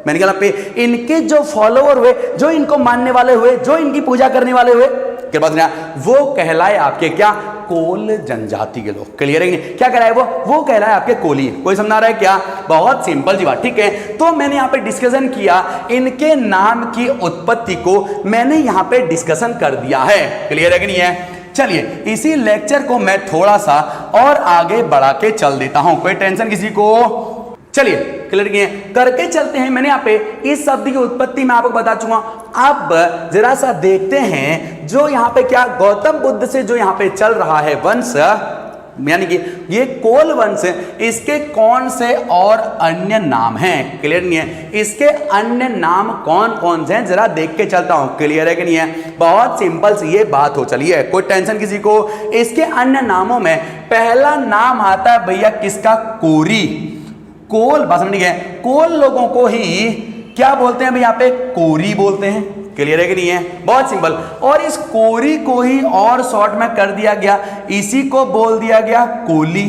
मैंने कहा पे इनके जो फॉलोवर हुए, जो इनको मानने वाले हुए, जो इनकी पूजा करने वाले हुए, क्या बात है, वो कहलाए आपके क्या? कोल जनजाति के लोग। क्लियर है कि नहीं? क्या कहलाए वो कहलाए आपके कोली। कोई समझा रहा है क्या? बहुत सिंपल जी बात। ठीक है, तो मैंने यहाँ पे डिस्कशन किया, इनके नाम की उत्पत्ति को मैंने यहाँ पे डिस्कशन कर दिया है। क्लियर है कि नहीं है? चलिए इसी लेक्चर को मैं थोड़ा सा और आगे बढ़ा के चल देता हूं। कोई टेंशन किसी को? चलिए क्लियर किए करके चलते हैं। मैंने यहाँ पे इस शब्द की उत्पत्ति मैं आपको बता चुका। अब जरा सा देखते हैं जो यहाँ पे क्या गौतम बुद्ध से जो यहाँ पे चल रहा है वंश, यानी कि ये कोल वंश, इसके कौन से और अन्य नाम हैं? क्लियर नहीं है? इसके अन्य नाम कौन कौन से हैं जरा देख के चलता हूं। क्लियर है कि नहीं है? बहुत सिंपल सी ये बात हो। चलिए कोई टेंशन किसी को? इसके अन्य नामों में पहला नाम आता है भैया किसका? कोरी। कोल बस ठीक है, कोल लोगों को ही क्या बोलते हैं भाई? यहाँ पे कोरी बोलते हैं। क्लियर है कि नहीं है? बहुत सिंपल। और इस कोरी को ही और शॉर्ट में कर दिया गया, इसी को बोल दिया गया कोली।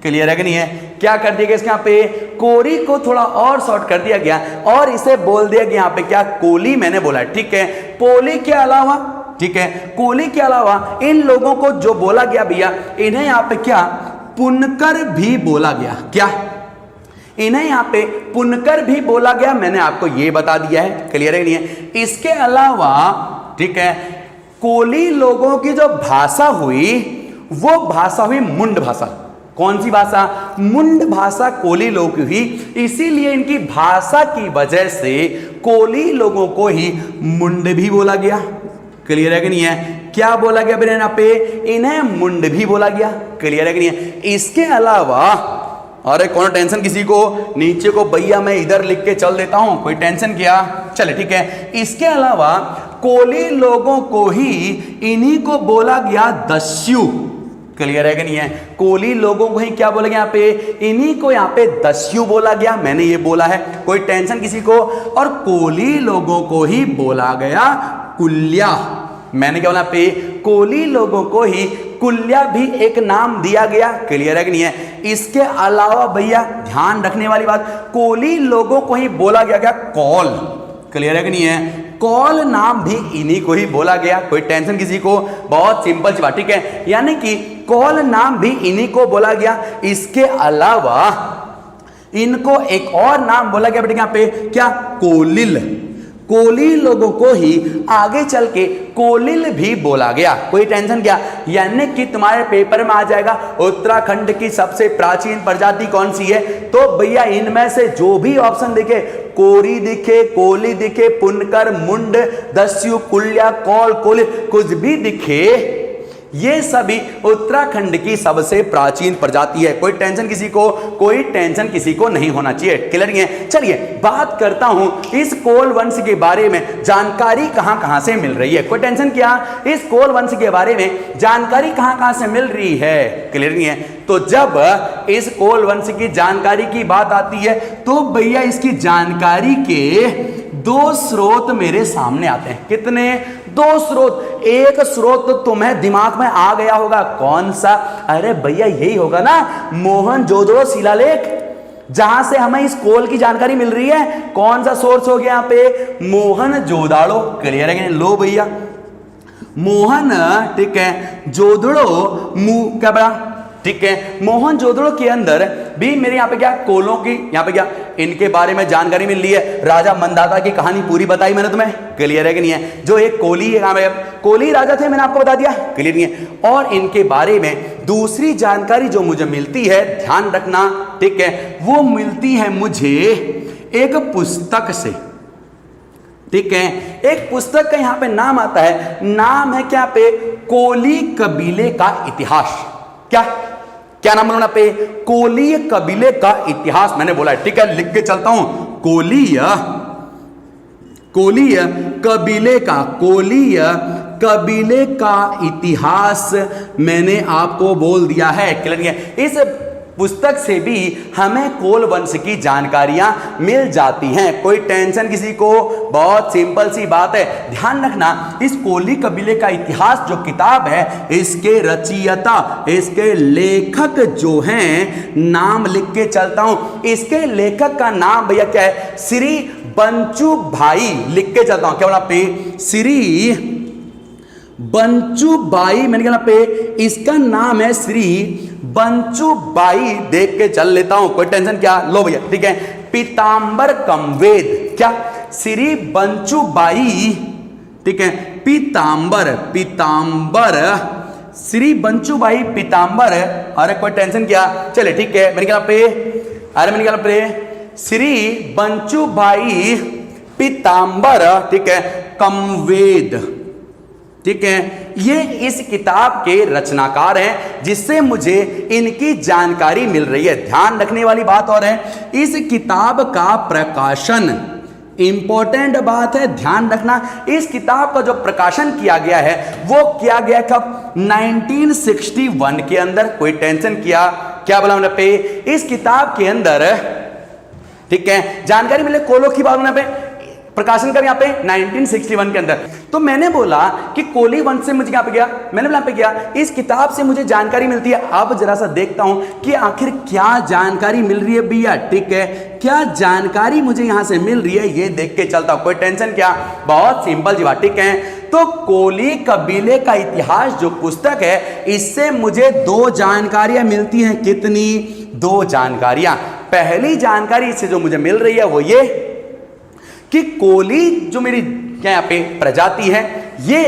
क्लियर है कि नहीं है? क्या कर दिया गया इसके यहाँ पे? कोरी को थोड़ा और शॉर्ट कर दिया गया और इसे बोल दिया गया यहाँ पे क्या? कोली मैंने बोला। ठीक है, पोली के अलावा, ठीक है, कोली के अलावा इन लोगों को जो बोला गया भैया, इन्हें यहाँ पे क्या? पुनकर भी बोला गया। क्या? इन्हें यहाँ पे पुनकर भी बोला गया, मैंने आपको ये बता दिया है। क्लियर है नहीं है? इसके अलावा, ठीक है, कोली लोगों की जो भाषा हुई वो भाषा हुई मुंड भाषा। कौन सी भाषा? मुंड भाषा कोली लोगों की हुई, इसीलिए इनकी भाषा की वजह से कोली लोगों को ही मुंड भी बोला गया। क्लियर है कि नहीं है? क्या बोला गया फिर यहाँ पे? इन्हें मुंड भी बोला गया। क्लियर है कि नहीं है? इसके अलावा, अरे कौन टेंशन किसी को? नीचे को भैया मैं इधर लिख के चल देता हूं, कोई टेंशन क्या? चले ठीक है। इसके अलावा कोली लोगों को ही इन्हीं को बोला गया दस्यु। क्लियर है कि नहीं है? कोली लोगों को ही क्या बोला गया यहाँ पे? इन्हीं को यहाँ पे दस्यु बोला गया, मैंने ये बोला है। कोई टेंशन किसी को? और कोली लोगों को ही बोला गया कुल्या। मैंने क्या बोला पे? कोली लोगों को ही कुल्या भी एक नाम दिया गया। क्लियर है कि नहीं है? इसके अलावा भैया ध्यान रखने वाली बात, कोली लोगों को ही बोला गया क्या? कौल। क्लियर है कि नहीं है? कौल नाम भी इन्हीं को ही बोला गया। कोई टेंशन किसी को? बहुत सिंपल सी बात। ठीक है, यानी कि कौल नाम भी इन्हीं को बोला गया। इसके अलावा इनको एक और नाम बोला गया बेटे यहाँ पे क्या? कोलिल। कोली लोगों को ही आगे चल के कोलिल भी बोला गया। कोई टेंशन क्या, यानी कि तुम्हारे पेपर में आ जाएगा उत्तराखंड की सबसे प्राचीन प्रजाति कौन सी है, तो भैया इनमें से जो भी ऑप्शन दिखे, कोरी दिखे, कोली दिखे, पुनकर, मुंड, दस्यु, कुल्या, कौल, कोलिल, कुछ भी दिखे, ये सभी उत्तराखंड की सबसे प्राचीन प्रजाति है। कोई टेंशन किसी को, कोई टेंशन किसी को नहीं होना चाहिए। क्लियर है। चलिए बात करता हूं इस कोल वंश के बारे में जानकारी कहां कहां से मिल रही है। कोई टेंशन क्या, इस कोल वंश के बारे में जानकारी कहां कहां से मिल रही है। क्लियर नहीं है। तो जब इस कोल वंश की जानकारी की बात आती है तो भैया इसकी जानकारी के दो स्रोत मेरे सामने आते हैं। कितने, दो स्रोत। एक स्रोत तो तुम्हें दिमाग में आ गया होगा, कौन सा, अरे भैया यही होगा ना, मोहनजोदड़ो शिलालेख, जहां से हमें इस कोल की जानकारी मिल रही है। कौन सा सोर्स हो गया यहां पे, मोहनजोदड़ो। क्लियर है। लो भैया मोहन, ठीक है, जोदड़ो क्या बड़ा, ठीक है, मोहनजोदड़ो के अंदर भी मेरे यहाँ पे क्या, कोलों की, यहाँ पे क्या, इनके बारे में जानकारी मिल रही है। राजा मंदाता की कहानी पूरी बताई मैंने तुम्हें। क्लियर है कि नहीं है। जो एक कोली है, कोली राजा थे, मैंने आपको बता दिया। क्लियर नहीं है। और इनके बारे में दूसरी जानकारी जो मुझे मिलती है, ध्यान रखना, ठीक है, वो मिलती है मुझे एक पुस्तक से। ठीक है, एक पुस्तक का यहाँ पे नाम आता है, नाम है क्या पे, कोली कबीले का इतिहास। क्या नाम बोलना पे, कोलीय कबीले का इतिहास मैंने बोला है। ठीक है, लिख के चलता हूं, कोलीय कबीले का इतिहास मैंने आपको बोल दिया है। क्लियर है। इस पुस्तक से भी हमें कोल वंश की जानकारियां मिल जाती हैं। कोई टेंशन किसी को, बहुत सिंपल सी बात है। ध्यान रखना, इस कोली कबीले का इतिहास जो किताब है, इसके रचयिता, इसके लेखक जो हैं, नाम लिख के चलता हूं। इसके लेखक का नाम भैया क्या है, श्री बंचू भाई। लिख के चलता हूं, क्या बोला पे, श्री बंचू बाई। मैंने कहा पे इसका नाम है श्री बंचू बाई। देख के चल लेता हूं, कोई टेंशन क्या, लो भैया, ठीक है, पीतांबर कमवेद। क्या, श्री बंचू बाई, ठीक है, पीतांबर, श्री बंचू बाई पीतांबर। अरे कोई टेंशन क्या, चले ठीक है, मैंने कहा पे, अरे मैंने कहा पे श्री बंचू बाई पीतांबर, ठीक है, कमवेद। ठीक है, ये इस किताब के रचनाकार हैं, जिससे मुझे इनकी जानकारी मिल रही है। ध्यान रखने वाली बात और है, इस किताब का प्रकाशन, इंपॉर्टेंट बात है, ध्यान रखना, इस किताब का जो प्रकाशन किया गया है वो किया गया कब, 1961 के अंदर। कोई टेंशन क्या बोला मैंने पे, इस किताब के अंदर, ठीक है, जानकारी मिले कोलों की बात पे, प्रकाशन का यहाँ पे 1961 के अंदर। तो मैंने बोला कि कोली वंश से मुझे यहाँ पे गया, मैंने यहाँ पे गया, इस किताब से मुझे जानकारी मिलती है। अब जरा सा देखता हूं कि आखिर क्या जानकारी मिल रही है भैया। ठीक है, क्या जानकारी मुझे यहां से मिल रही है, ये देख के चलता हूं। कोई टेंशन क्या, बहुत सिंपल जी बात। ठीक है, तो कोली कबीले का इतिहास जो पुस्तक है, इससे मुझे दो जानकारियां मिलती हैं। कितनी, दो जानकारियां। पहली जानकारी इससे जो मुझे मिल रही है वो ये कि कोली जो मेरी क्या यहाँ पे प्रजाति है, ये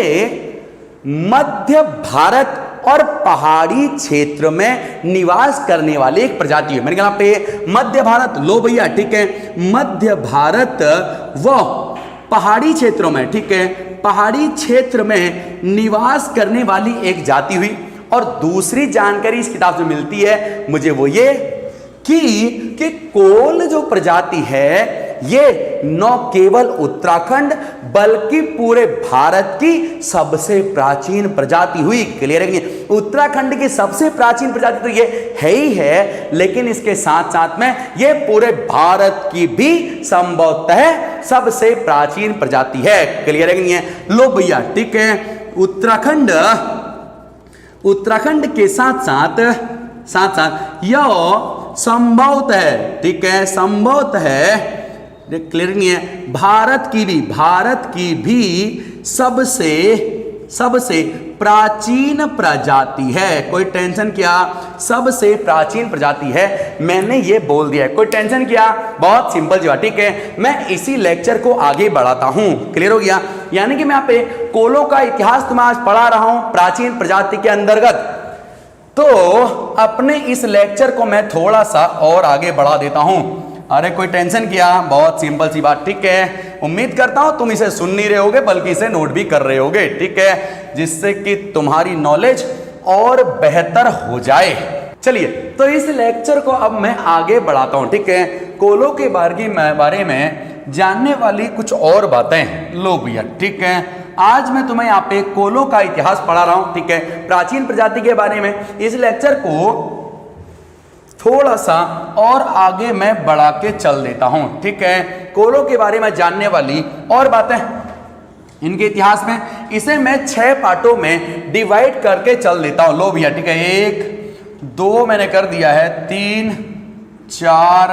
मध्य भारत और पहाड़ी क्षेत्र में निवास करने वाली एक प्रजाति है। मैंने कहा पे मध्य भारत, लो भैया, ठीक है, मध्य भारत व पहाड़ी क्षेत्रों में, ठीक है, पहाड़ी क्षेत्र में निवास करने वाली एक जाति हुई। और दूसरी जानकारी इस किताब से मिलती है मुझे वो ये कि कोल जो प्रजाति है ये न केवल उत्तराखंड बल्कि पूरे भारत की सबसे प्राचीन प्रजाति हुई। क्लियर है? उत्तराखंड की सबसे प्राचीन प्रजाति तो ये है ही है, लेकिन इसके साथ साथ में ये पूरे भारत की भी संभवतः सबसे प्राचीन प्रजाति है। क्लियर है? नहीं है? लो भैया, ठीक है, उत्तराखंड के साथ साथ यह संभवत है, ठीक है, संभवत है, क्लियर नहीं है, भारत की भी सबसे प्राचीन प्रजाति है। कोई टेंशन क्या, सबसे प्राचीन प्रजाति है, मैंने ये बोल दिया है। कोई टेंशन क्या, बहुत सिंपल जवाब, ठीक है। मैं इसी लेक्चर को आगे बढ़ाता हूं, क्लियर हो गया। यानी कि मैं यहाँ पे कोलों का इतिहास तुम्हें आज पढ़ा रहा हूं प्राचीन प्रजाति के अंतर्गत। तो अपने इस लेक्चर को मैं थोड़ा सा और आगे बढ़ा देता हूं। अरे कोई टेंशन क्या, बहुत सिंपल सी बात, ठीक है। उम्मीद करता हूं तुम इसे सुन नहीं रहे होगे बल्कि इसे नोट भी कर रहे होगे, ठीक है, जिससे कि तुम्हारी नॉलेज और बेहतर हो जाए। चलिए, तो इस लेक्चर को अब मैं आगे बढ़ाता हूं, ठीक है। कोलों के बारे में जानने वाली कुछ और बातें लो भैया, ठीक है। आज मैं तुम्हें यहाँ पे कोलों का इतिहास पढ़ा रहा हूं, ठीक है, प्राचीन प्रजाति के बारे में। इस लेक्चर को थोड़ा सा और आगे मैं बढ़ा के चल देता हूं, ठीक है। कोलों के बारे में जानने वाली और बातें इनके इतिहास में, इसे मैं 6 पार्टों में डिवाइड करके चल देता हूं। लो भैया, ठीक है, 1 2 मैंने कर दिया है, 3 4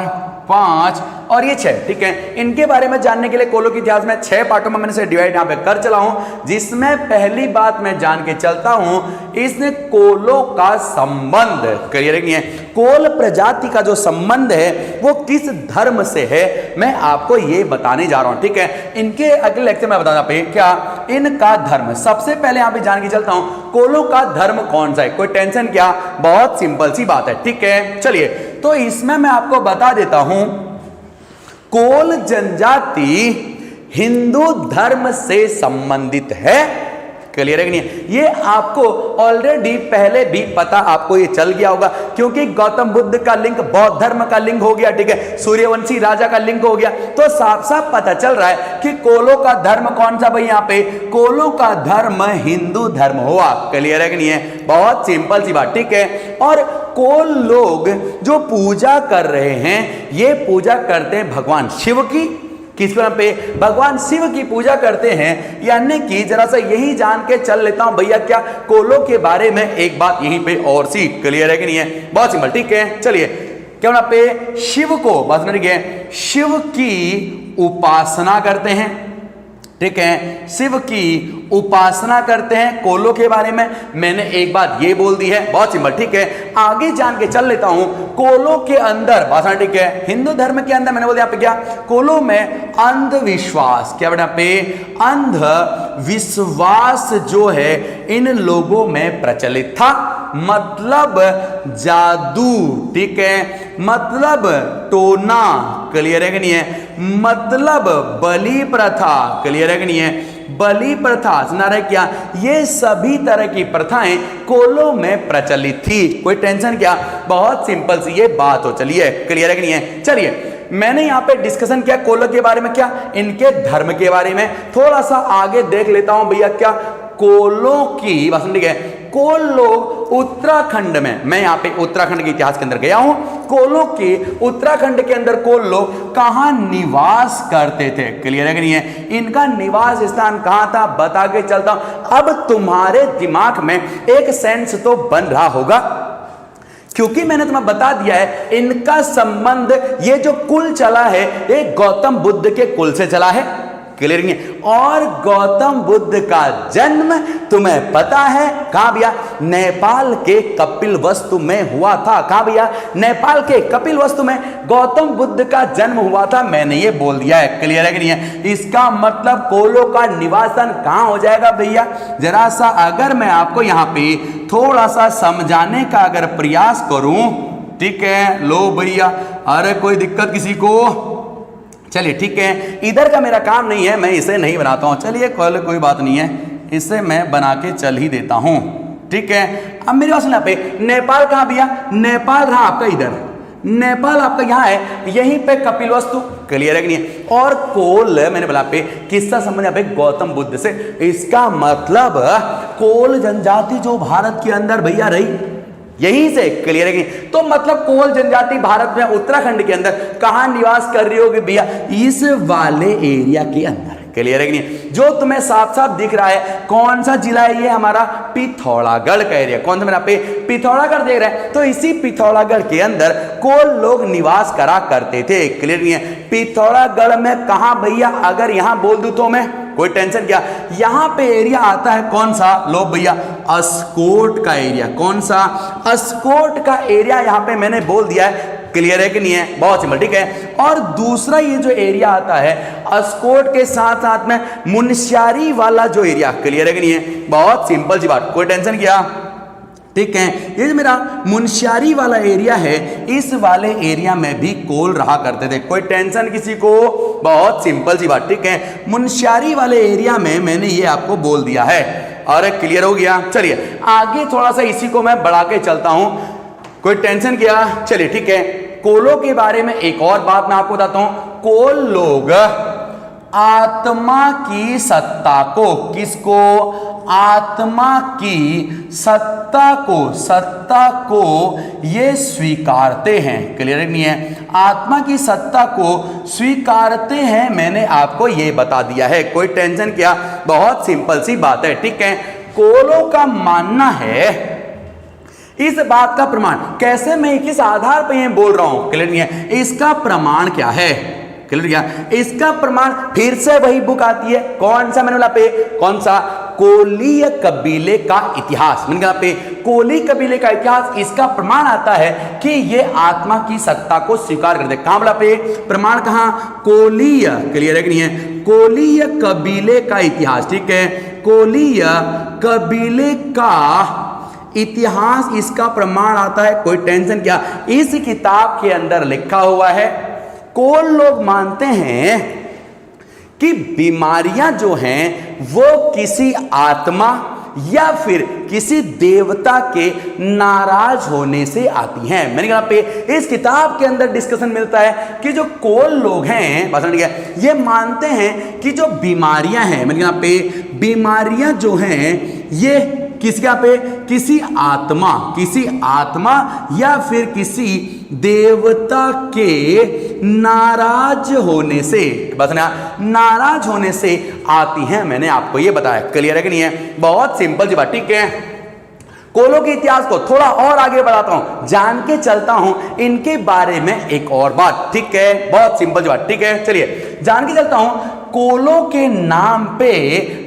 5 और ये 6, ठीक है। इनके बारे में जानने के लिए कोलों के इतिहास में 6 पार्टों में मैंने इसे डिवाइड यहाँ पे कर चला हूं। जिसमें पहली बात मैं जान के चलता हूं, इसने कोलों का संबंध, क्लियर है कि नहीं है, कोल प्रजाति का जो संबंध है वो किस धर्म से है, मैं आपको ये बताने जा रहा हूं, ठीक है। इनके अगले लेक्चर में बताना पे क्या, इनका धर्म। सबसे पहले यहां पे जान के चलता हूं कोलों का धर्म कौन सा है। कोई टेंशन क्या, बहुत सिंपल सी बात है, ठीक है। चलिए, तो इसमें मैं आपको बता देता हूं, कोल जनजाति हिंदू धर्म से संबंधित है, क्लियर है कि नहीं। ये आपको ऑलरेडी पहले भी पता, आपको ये चल गया होगा, क्योंकि गौतम बुद्ध का लिंक बौद्ध धर्म का लिंक हो गया, ठीक है, सूर्यवंशी राजा का लिंक हो गया। तो साफ साफ पता चल रहा है कि कोलों का धर्म कौन सा भाई, यहाँ पे कोलों का धर्म हिंदू धर्म हुआ, क्लियर है कि नहीं है, बहुत सिंपल सी बात, ठीक है। और कोल लोग जो पूजा कर रहे हैं, ये पूजा करते हैं भगवान शिव की, किसके नाम पे, भगवान शिव की पूजा करते हैं। यानी कि जरा सा यही जान के चल लेता हूं भैया क्या, कोलों के बारे में एक बात यहीं पे और सी, क्लियर है कि नहीं है, बहुत सिंपल, ठीक है। चलिए, क्या वहां पे शिव को, बस ठीक है, शिव की उपासना करते हैं, ठीक है, शिव की उपासना करते हैं। कोलों के बारे में मैंने एक बात ये बोल दी है, बहुत सिंपल, ठीक है। आगे जान के चल लेता हूं, कोलों के अंदर भाषा, ठीक है, हिंदू धर्म के अंदर मैंने बोल दिया पे क्या, कोलों में अंधविश्वास, क्या बेटा पे, अंधविश्वास जो है इन लोगों में प्रचलित था। मतलब जादू, ठीक है, मतलब टोना, क्लियर है कि नहीं है, मतलब बलि प्रथा, क्लियर है कि नहीं है, बलि प्रथा, सुना रहे क्या, ये सभी तरह की प्रथाएं कोलों में प्रचलित थी। कोई टेंशन क्या, बहुत सिंपल सी ये बात हो, चलिए, क्लियर है कि नहीं है। चलिए, मैंने यहाँ पे डिस्कशन किया कोलों के बारे में, क्या इनके धर्म के बारे में। थोड़ा सा आगे देख लेता हूं भैया, क्या कोलों की बात, ठीक है, कोल लोग उत्तराखंड में, मैं यहाँ पे उत्तराखंड के इतिहास के अंदर गया हूं, कोलों के उत्तराखंड के अंदर कोल लोग कहां निवास करते थे, क्लियर है कि नहीं है, इनका निवास स्थान कहां था, बता के चलता हूं। अब तुम्हारे दिमाग में एक सेंस तो बन रहा होगा, क्योंकि मैंने तुम्हें बता दिया है इनका संबंध, ये जो कुल चला है ये गौतम बुद्ध के कुल से चला है, क्लियर नहीं है। और गौतम बुद्ध का जन्म तुम्हें पता है कहां भैया, नेपाल के कपिलवस्तु में हुआ था। कहां भैया, नेपाल के कपिलवस्तु में गौतम बुद्ध का जन्म हुआ था, मैंने ये बोल दिया है, क्लियर है कि नहीं है। इसका मतलब कोलों का निवासन कहां हो जाएगा भैया, जरा सा अगर मैं आपको यहां पे थोड़ा सा समझाने का अगर प्रयास करूं, ठीक है, लो भैया, अरे कोई दिक्कत किसी को, चलिए ठीक है, इधर का मेरा काम नहीं है, मैं इसे नहीं बनाता हूं, चलिए कोई बात नहीं है, इसे मैं बना के चल ही देता हूं, ठीक है। अब मेरे पास यहाँ पे नेपाल कहाँ भैया, नेपाल रहा आपका इधर, नेपाल आपका यहाँ है, यहीं पे कपिलवस्तु, क्लियर है कि नहीं। और कोल मैंने बोला पे किसका संबंध यहाँ पे, गौतम बुद्ध से। इसका मतलब कोल जनजाति जो भारत के अंदर भैया रही, यहीं से, क्लियर है कि, तो मतलब कोल जनजाति भारत में उत्तराखंड के अंदर कहां निवास कर रही होगी भैया, इस वाले एरिया के अंदर, क्लियर है कि नहीं? जो तुम्हें साफ साफ दिख रहा है कौन सा जिला है, ये हमारा पिथौरागढ़ का एरिया। कौन सा मेरा पे पिथौरागढ़ देख रहा है, तो इसी पिथौरागढ़ के अंदर कोल लोग निवास करा करते थे। क्लियर नहीं है? पिथौरागढ़ में कहा भैया, अगर यहां बोल दूं तो मैं कोई टेंशन क्या, यहां पे एरिया आता है कौन सा, लो भैया अस्कोट का एरिया। कौन सा, अस्कोट का एरिया यहां पे मैंने बोल दिया है। क्लियर है कि नहीं है? बहुत सिंपल, ठीक है। और दूसरा ये जो एरिया आता है अस्कोट के साथ साथ में मुनस्यारी वाला जो एरिया, क्लियर है कि नहीं है? बहुत सिंपल सी बात, कोई टेंशन क्या, ठीक है। ये जो मेरा मुनस्यारी वाला एरिया है, इस वाले एरिया में भी कोल रहा करते थे। कोई टेंशन किसी को? बहुत सिंपल सी बात, ठीक है। मुनस्यारी वाले एरिया में मैंने ये आपको बोल दिया है। और क्लियर हो गया? चलिए आगे थोड़ा सा इसी को मैं बढ़ा के चलता हूं, कोई टेंशन क्या, चलिए ठीक है। कोलों के बारे में एक और बात मैं आपको बताता हूं। कोल लोग आत्मा की सत्ता को, किसको, आत्मा की सत्ता को ये स्वीकारते हैं। क्लियर नहीं है? आत्मा की सत्ता को स्वीकारते हैं, मैंने आपको ये बता दिया है। कोई टेंशन क्या, बहुत सिंपल सी बात है, ठीक है। कोलों का मानना है, इस बात का प्रमाण कैसे, मैं किस आधार पर ये बोल रहा हूं, क्लियर नहीं है? इसका प्रमाण क्या है, क्लियर क्या, इसका प्रमाण फिर से वही बुक आती है। कौन सा मैंने बोला पे, कौन सा, कोलीय कबीले का इतिहास। मैंने कहा पे कोली कबीले का इतिहास, इसका प्रमाण आता है कि ये आत्मा की सत्ता को स्वीकार करते। कहां बोला पे, प्रमाण कहां, कोलीय, क्लियर है कि नहीं है? कोलीय कबीले का इतिहास, ठीक है। कोलीय कबीले का इतिहास, इसका प्रमाण आता है। कोई टेंशन क्या, इस किताब के अंदर लिखा हुआ है कोल लोग मानते हैं कि बीमारियां जो हैं वो किसी आत्मा या फिर किसी देवता के नाराज होने से आती हैं। मैंने कहा पे इस किताब के अंदर डिस्कशन मिलता है कि जो कोल लोग हैं, बात समझ गया, ये मानते हैं कि जो बीमारियां हैं, मैंने कहा पे बीमारियां जो हैं ये किसका पे, किसी आत्मा या फिर किसी देवता के नाराज होने से, बस ना, नाराज होने से आती हैं। मैंने आपको ये बताया। क्लियर है कि नहीं है? बहुत सिंपल सी बात, ठीक है। कोलों के इतिहास को थोड़ा और आगे बढ़ाता हूं, जान के चलता हूं इनके बारे में एक और बात, ठीक है। बहुत सिंपल सी बात, ठीक है। चलिए जान के चलता हूं, कोलों के नाम पे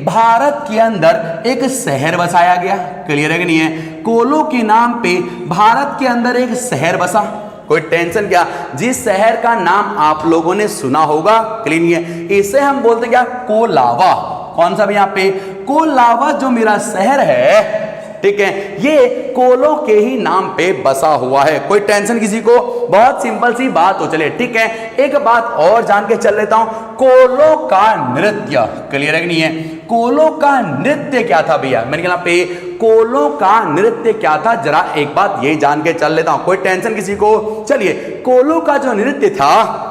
भारत के अंदर एक शहर बसाया गया। क्लियर है कि नहीं है? कोलों के नाम पे भारत के अंदर एक शहर बसा। कोई टेंशन क्या, जिस शहर का नाम आप लोगों ने सुना होगा, क्लियर नहीं है, इसे हम बोलते क्या, कोलावा। कौन सा भी यहां पे, कोलावा जो मेरा शहर है, ठीक है, ये कोलों के ही नाम पे बसा हुआ है। कोई टेंशन किसी को? बहुत सिंपल सी बात हो, चले ठीक है। एक बात और जान के चल लेता हूं, कोलों का नृत्य, क्लियर है कि नहीं है? कोलों का नृत्य क्या था भैया, मैंने कहा पे कोलों का नृत्य क्या था, जरा एक बात ये जान के चल लेता हूं। कोई टेंशन किसी को? चलिए, कोलों का जो नृत्य था,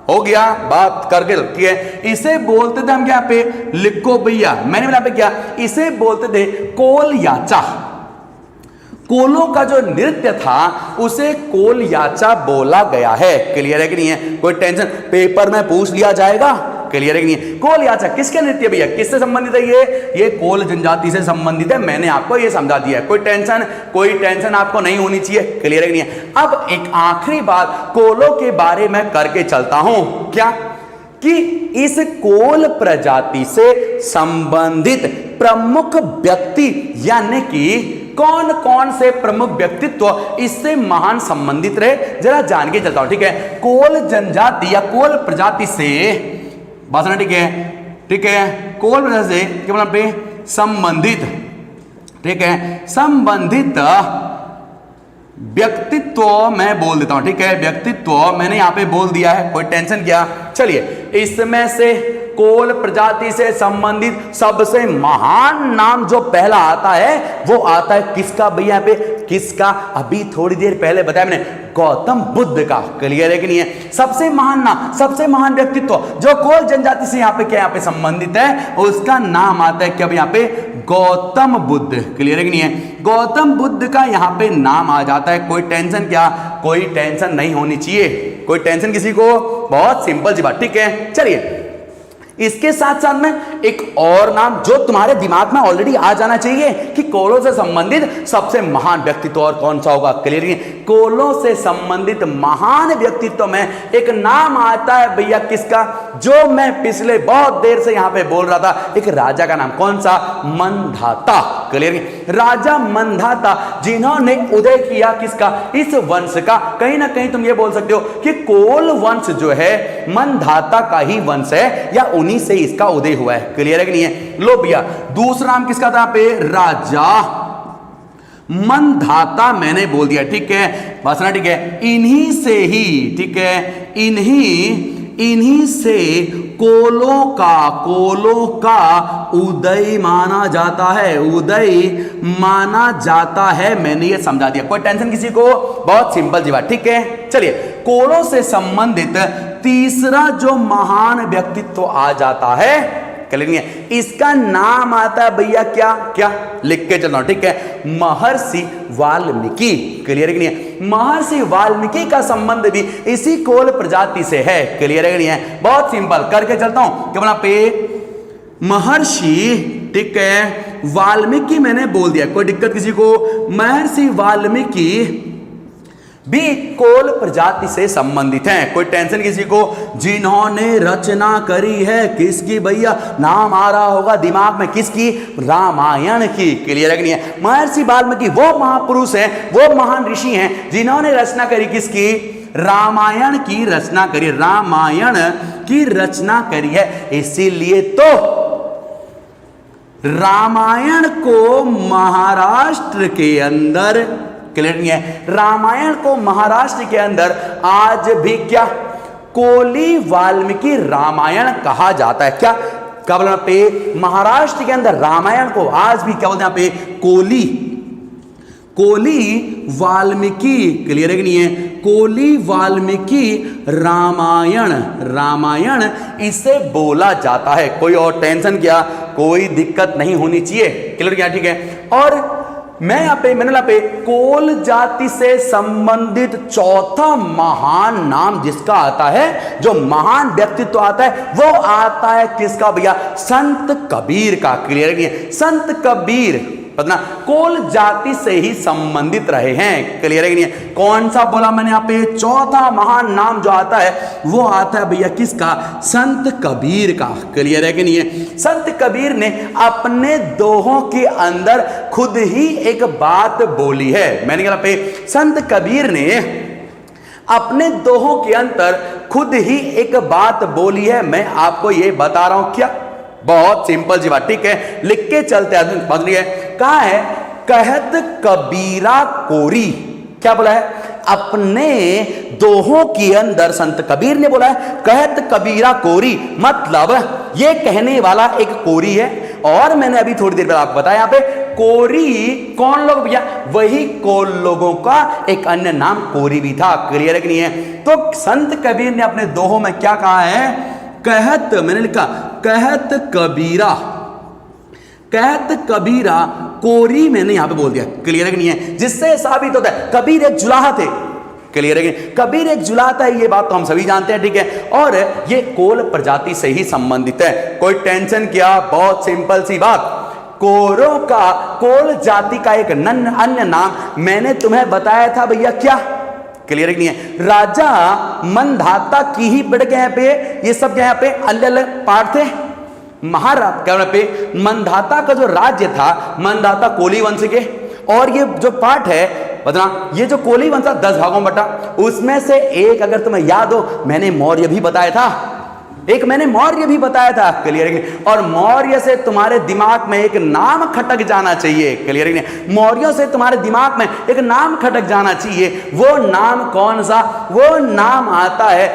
हो गया बात करके, ठीक है, इसे बोलते थे हम क्या पे, लिखो भैया, मैंने बोला पे क्या, इसे बोलते थे कोल याचा। कोलों का जो नृत्य था उसे कोल याचा बोला गया है। क्लियर है कि नहीं है? कोई टेंशन, पेपर में पूछ लिया जाएगा। क्लियर है कि नहीं? कोल याचा किसके नृत्य भैया, किससे संबंधित है ये कोल जनजाति से संबंधित है। मैंने आपको ये समझा दिया है। कोई टेंशन आपको नहीं होनी चाहिए। क्लियर है कि नहीं है? अब एक आखिरी बात कोलों के बारे में करके चलता हूं, क्या कि इस कोल प्रजाति से संबंधित प्रमुख व्यक्ति, यानी कि कौन कौन से प्रमुख व्यक्तित्व इससे महान संबंधित रहे, जरा जान के चलता हूं, ठीक है। कोल जनजाति या कोल प्रजाति से बात, ठीक है, ठीक है, कोल प्रजाति से क्या बोला पे, संबंधित, ठीक है, संबंधित व्यक्तित्व मैं बोल देता हूं, ठीक है, व्यक्तित्व मैंने यहां पे बोल दिया है। कोई टेंशन क्या, चलिए, इसमें से कोल प्रजाति से संबंधित सबसे महान नाम जो पहला आता है वो आता है किसका भैया पे, किसका, अभी थोड़ी देर पहले बताया मैंने, गौतम बुद्ध का। क्लियर है कि नहीं है? सबसे महान नाम, सबसे महान व्यक्तित्व जो कोल जनजाति से यहाँ पे क्या, यहाँ पे संबंधित है, उसका नाम आता है क्या यहाँ पे, गौतम बुद्ध। क्लियर है कि नहीं है? गौतम बुद्ध का यहाँ पे नाम आ जाता है। कोई टेंशन क्या, कोई टेंशन नहीं होनी चाहिए। कोई टेंशन किसी को? बहुत सिंपल सी बात, ठीक है। चलिए इसके साथ साथ में एक और नाम जो तुम्हारे दिमाग में ऑलरेडी आ जाना चाहिए कि कोलों से संबंधित सबसे महान व्यक्तित्व और कौन सा होगा। क्लियर है? कोलों से संबंधित महान व्यक्तित्व में एक नाम आता है भैया किसका, जो मैं पिछले बहुत देर से यहां पे बोल रहा था, एक राजा का नाम। कौन सा? मंधाता। क्लियर है? राजा मंधाता, जिन्होंने उदय किया किसका? इस वंश का। कहीं ना कहीं तुम ये बोल सकते हो कि कोल वंश जो है मंधाता का ही वंश है या उन्हीं से इसका उदय हुआ है। क्लियर है कि नहीं है? लो भैया, दूसरा नाम किसका था पे? राजा मंधाता मैंने बोल दिया, ठीक है, बस ना, ठीक है। इन्हीं से ही, ठीक है, इन्हीं से कोलों का उदय माना जाता है, उदय माना जाता है। मैंने ये समझा दिया, कोई टेंशन किसी को? बहुत सिंपल जी बात, ठीक है। चलिए, कोलों से संबंधित तीसरा जो महान व्यक्तित्व आ जाता है, क्लियर, इसका नाम आता है भैया क्या क्या, लिख के चलना, ठीक है, महर्षि वाल्मीकि। क्लियर है कि नहीं है? महर्षि वाल्मीकि का संबंध भी इसी कोल प्रजाति से है। क्लियर है कि नहीं है? बहुत सिंपल करके चलता हूं, क्या बोला पे? महर्षि, ठीक है, वाल्मीकि मैंने बोल दिया, कोई दिक्कत किसी को? महर्षि वाल्मीकि भी कोल प्रजाति से संबंधित हैं, कोई टेंशन किसी को? जिन्होंने रचना करी है किसकी भैया? नाम आ रहा होगा दिमाग में, किसकी? रामायण की। क्लियर है कि नहीं है? महर्षि वाल्मीकि वो महापुरुष हैं, वो महान ऋषि हैं जिन्होंने रचना करी किसकी? रामायण की रचना करी, रामायण की रचना करी है। इसीलिए तो रामायण को महाराष्ट्र के अंदर, क्लियर नहीं है, रामायण को महाराष्ट्र के अंदर आज भी क्या? कोली वाल्मीकि रामायण कहा जाता है। क्या क्या बोलना पे? महाराष्ट्र के अंदर रामायण को आज भी क्या बोलते हैं पे? कोली वाल्मीकि। क्लियर है कि नहीं है? कोली वाल्मीकि रामायण इसे बोला जाता है। कोई और टेंशन क्या? कोई दिक्कत नहीं होनी चाहिए। क्लियर क्या? ठीक है। और मैंने कोल जाति से संबंधित चौथा महान नाम जिसका आता है, जो महान व्यक्तित्व आता है, वो आता है किसका भैया? संत कबीर का। क्लियर है? संत कबीर पता कोल जाति से ही संबंधित रहे हैं। क्लियर है कि नहीं? कौन सा बोला मैंने यहाँ पे? चौथा महान नाम जो आता है वो आता है भैया किसका? संत कबीर का। क्लियर है कि नहीं है? संत कबीर ने अपने दोहों के अंदर खुद ही एक बात बोली है। मैंने कहा पे संत कबीर ने अपने दोहों के अंदर खुद ही एक बात बोली है, मैं आपको ये बता रहा हूं। क्या? बहुत सिंपल जी बात, ठीक है, लिख के चलते आदमी समझ लिए। कहा है? कहत कबीरा कोरी। क्या बोला है? अपने दोहों के अंदर संत कबीर ने बोला है कहत कबीरा कोरी, मतलब ये कहने वाला एक कोरी है। और मैंने अभी थोड़ी देर बाद आपको बताया, यहां पे कोरी कौन लोग भैया? वही कोल लोगों का एक अन्य नाम कोरी भी था। क्लियर है कि नहीं है? तो संत कबीर ने अपने दोहों में क्या कहा है? कहत, मैंने लिखा कहत कबीरा, कहत कबीरा कोरी मैंने यहां पे बोल दिया। क्लियर है कि नहीं है? जिससे साबित होता है कबीर एक जुलाहा थे। क्लियर है कि कबीर एक जुलाहा था, ये बात तो हम सभी जानते हैं, ठीक है। और ये कोल प्रजाति से ही संबंधित है। कोई टेंशन क्या? बहुत सिंपल सी बात, कोरों का, कोल जाति का एक अन्य नाम मैंने तुम्हें बताया था भैया क्या? क्लियर नहीं है? राजा मंधाता की ही बढ़ गए यहाँ पे, ये सब यहाँ पे अलग अलग पार्ट थे। महाराज पे मंधाता का जो राज्य था, मंधाता कोली वंश के, और ये जो पार्ट है बता, ये जो कोली वंश 10 भागों में बटा, उसमें से एक अगर तुम्हें याद हो मैंने मौर्य भी बताया था, एक मैंने मौर्य भी बताया था। क्लियर है? और मौर्य से तुम्हारे दिमाग में एक नाम खटक जाना चाहिए। क्लियर है? मौर्यों से तुम्हारे दिमाग में एक नाम खटक जाना चाहिए। वो नाम कौन सा? वो नाम आता है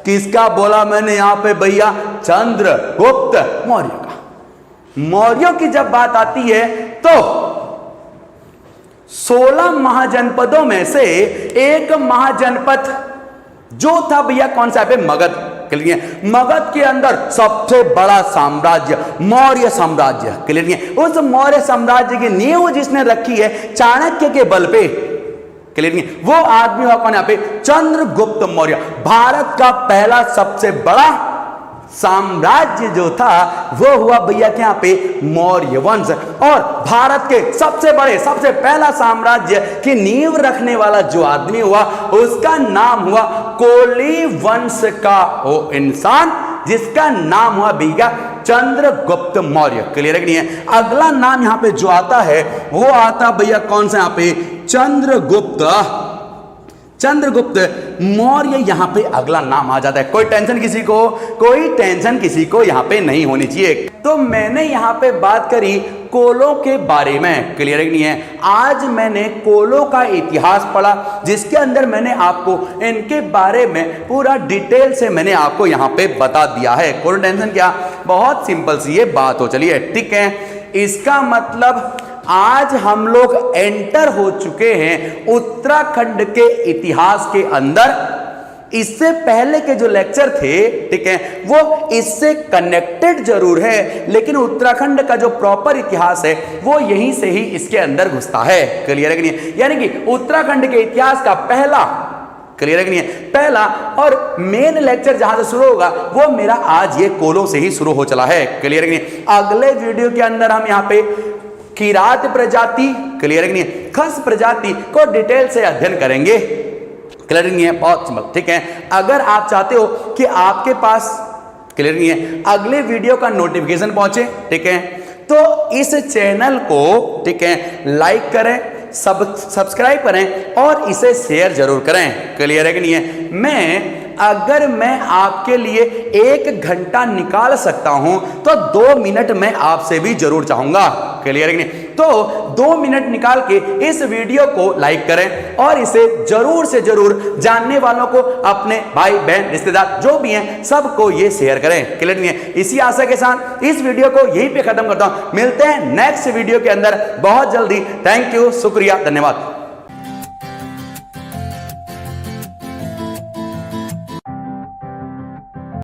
किसका? बोला मैंने यहां पे भैया, चंद्रगुप्त मौर्य का। मौर्यों की जब बात आती है तो 16 महाजनपदों में से एक महाजनपद जो था भैया कौन सा? पे मगध। क्लियर? मगध के अंदर सबसे बड़ा साम्राज्य मौर्य साम्राज्य। क्लियर? उस मौर्य साम्राज्य की नींव जिसने रखी है चाणक्य के बल पे, क्लियर, वो आदमी हुआ कौन? यहाँ पे चंद्रगुप्त मौर्य, भारत का पहला सबसे बड़ा साम्राज्य जो था वो हुआ भैया के यहाँ पे मौर्य वंश। और भारत के सबसे बड़े सबसे पहला साम्राज्य की नींव रखने वाला जो आदमी हुआ उसका नाम हुआ कोली वंश का वो इंसान जिसका नाम हुआ भैया चंद्रगुप्त मौर्य। क्लियर है कि नहीं है? अगला नाम यहां पे जो आता है वो आता भैया कौन सा यहां पे चंद्रगुप्त मौर्य यहां पे अगला नाम आ जाता है। कोई टेंशन किसी को यहां पे नहीं होनी चाहिए। तो मैंने यहां पे बात करी कोलों के बारे में। क्लियर नहीं है? आज मैंने कोलों का इतिहास पढ़ा जिसके अंदर मैंने आपको इनके बारे में पूरा डिटेल से मैंने आपको यहां पे बता दिया है। कोई टेंशन क्या, बहुत सिंपल सी ये बात हो। चलिए ठीक है, इसका मतलब आज हम लोग एंटर हो चुके हैं उत्तराखंड के इतिहास के अंदर। इससे पहले के जो लेक्चर थे ठीक है वो इससे कनेक्टेड जरूर है, लेकिन उत्तराखंड का जो प्रॉपर इतिहास है वो यहीं से ही इसके अंदर घुसता है। क्लियर है कि नहीं? यानी कि उत्तराखंड के इतिहास का पहला, क्लियर है कि नहीं है, पहला और मेन लेक्चर जहां से शुरू होगा वो मेरा आज ये कोलों से ही शुरू हो चला है। क्लियर है कि नहीं? अगले वीडियो के अंदर हम यहाँ पे किरात प्रजाति, क्लियर है कि नहीं, खस प्रजाति को डिटेल से अध्ययन करेंगे। क्लियर नहीं है? बहुत सिंपल। ठीक है, अगर आप चाहते हो कि आपके पास क्लियर नहीं है अगले वीडियो का नोटिफिकेशन पहुंचे, ठीक है, तो इस चैनल को ठीक है लाइक करें, सब्सक्राइब करें और इसे शेयर जरूर करें। क्लियर है कि नहीं है? अगर मैं आपके लिए 1 घंटा निकाल सकता हूं तो 2 मिनट मैं आपसे भी जरूर चाहूंगा। क्लियर है कि नहीं? तो 2 मिनट निकाल के इस वीडियो को लाइक करें और इसे जरूर से जरूर जानने वालों को, अपने भाई बहन रिश्तेदार जो भी हैं सबको ये शेयर करें। क्लियर नहीं है? इसी आशा के साथ इस वीडियो को यहीं पे खत्म करता हूं। मिलते हैं नेक्स्ट वीडियो के अंदर बहुत जल्दी। थैंक यू, शुक्रिया, धन्यवाद।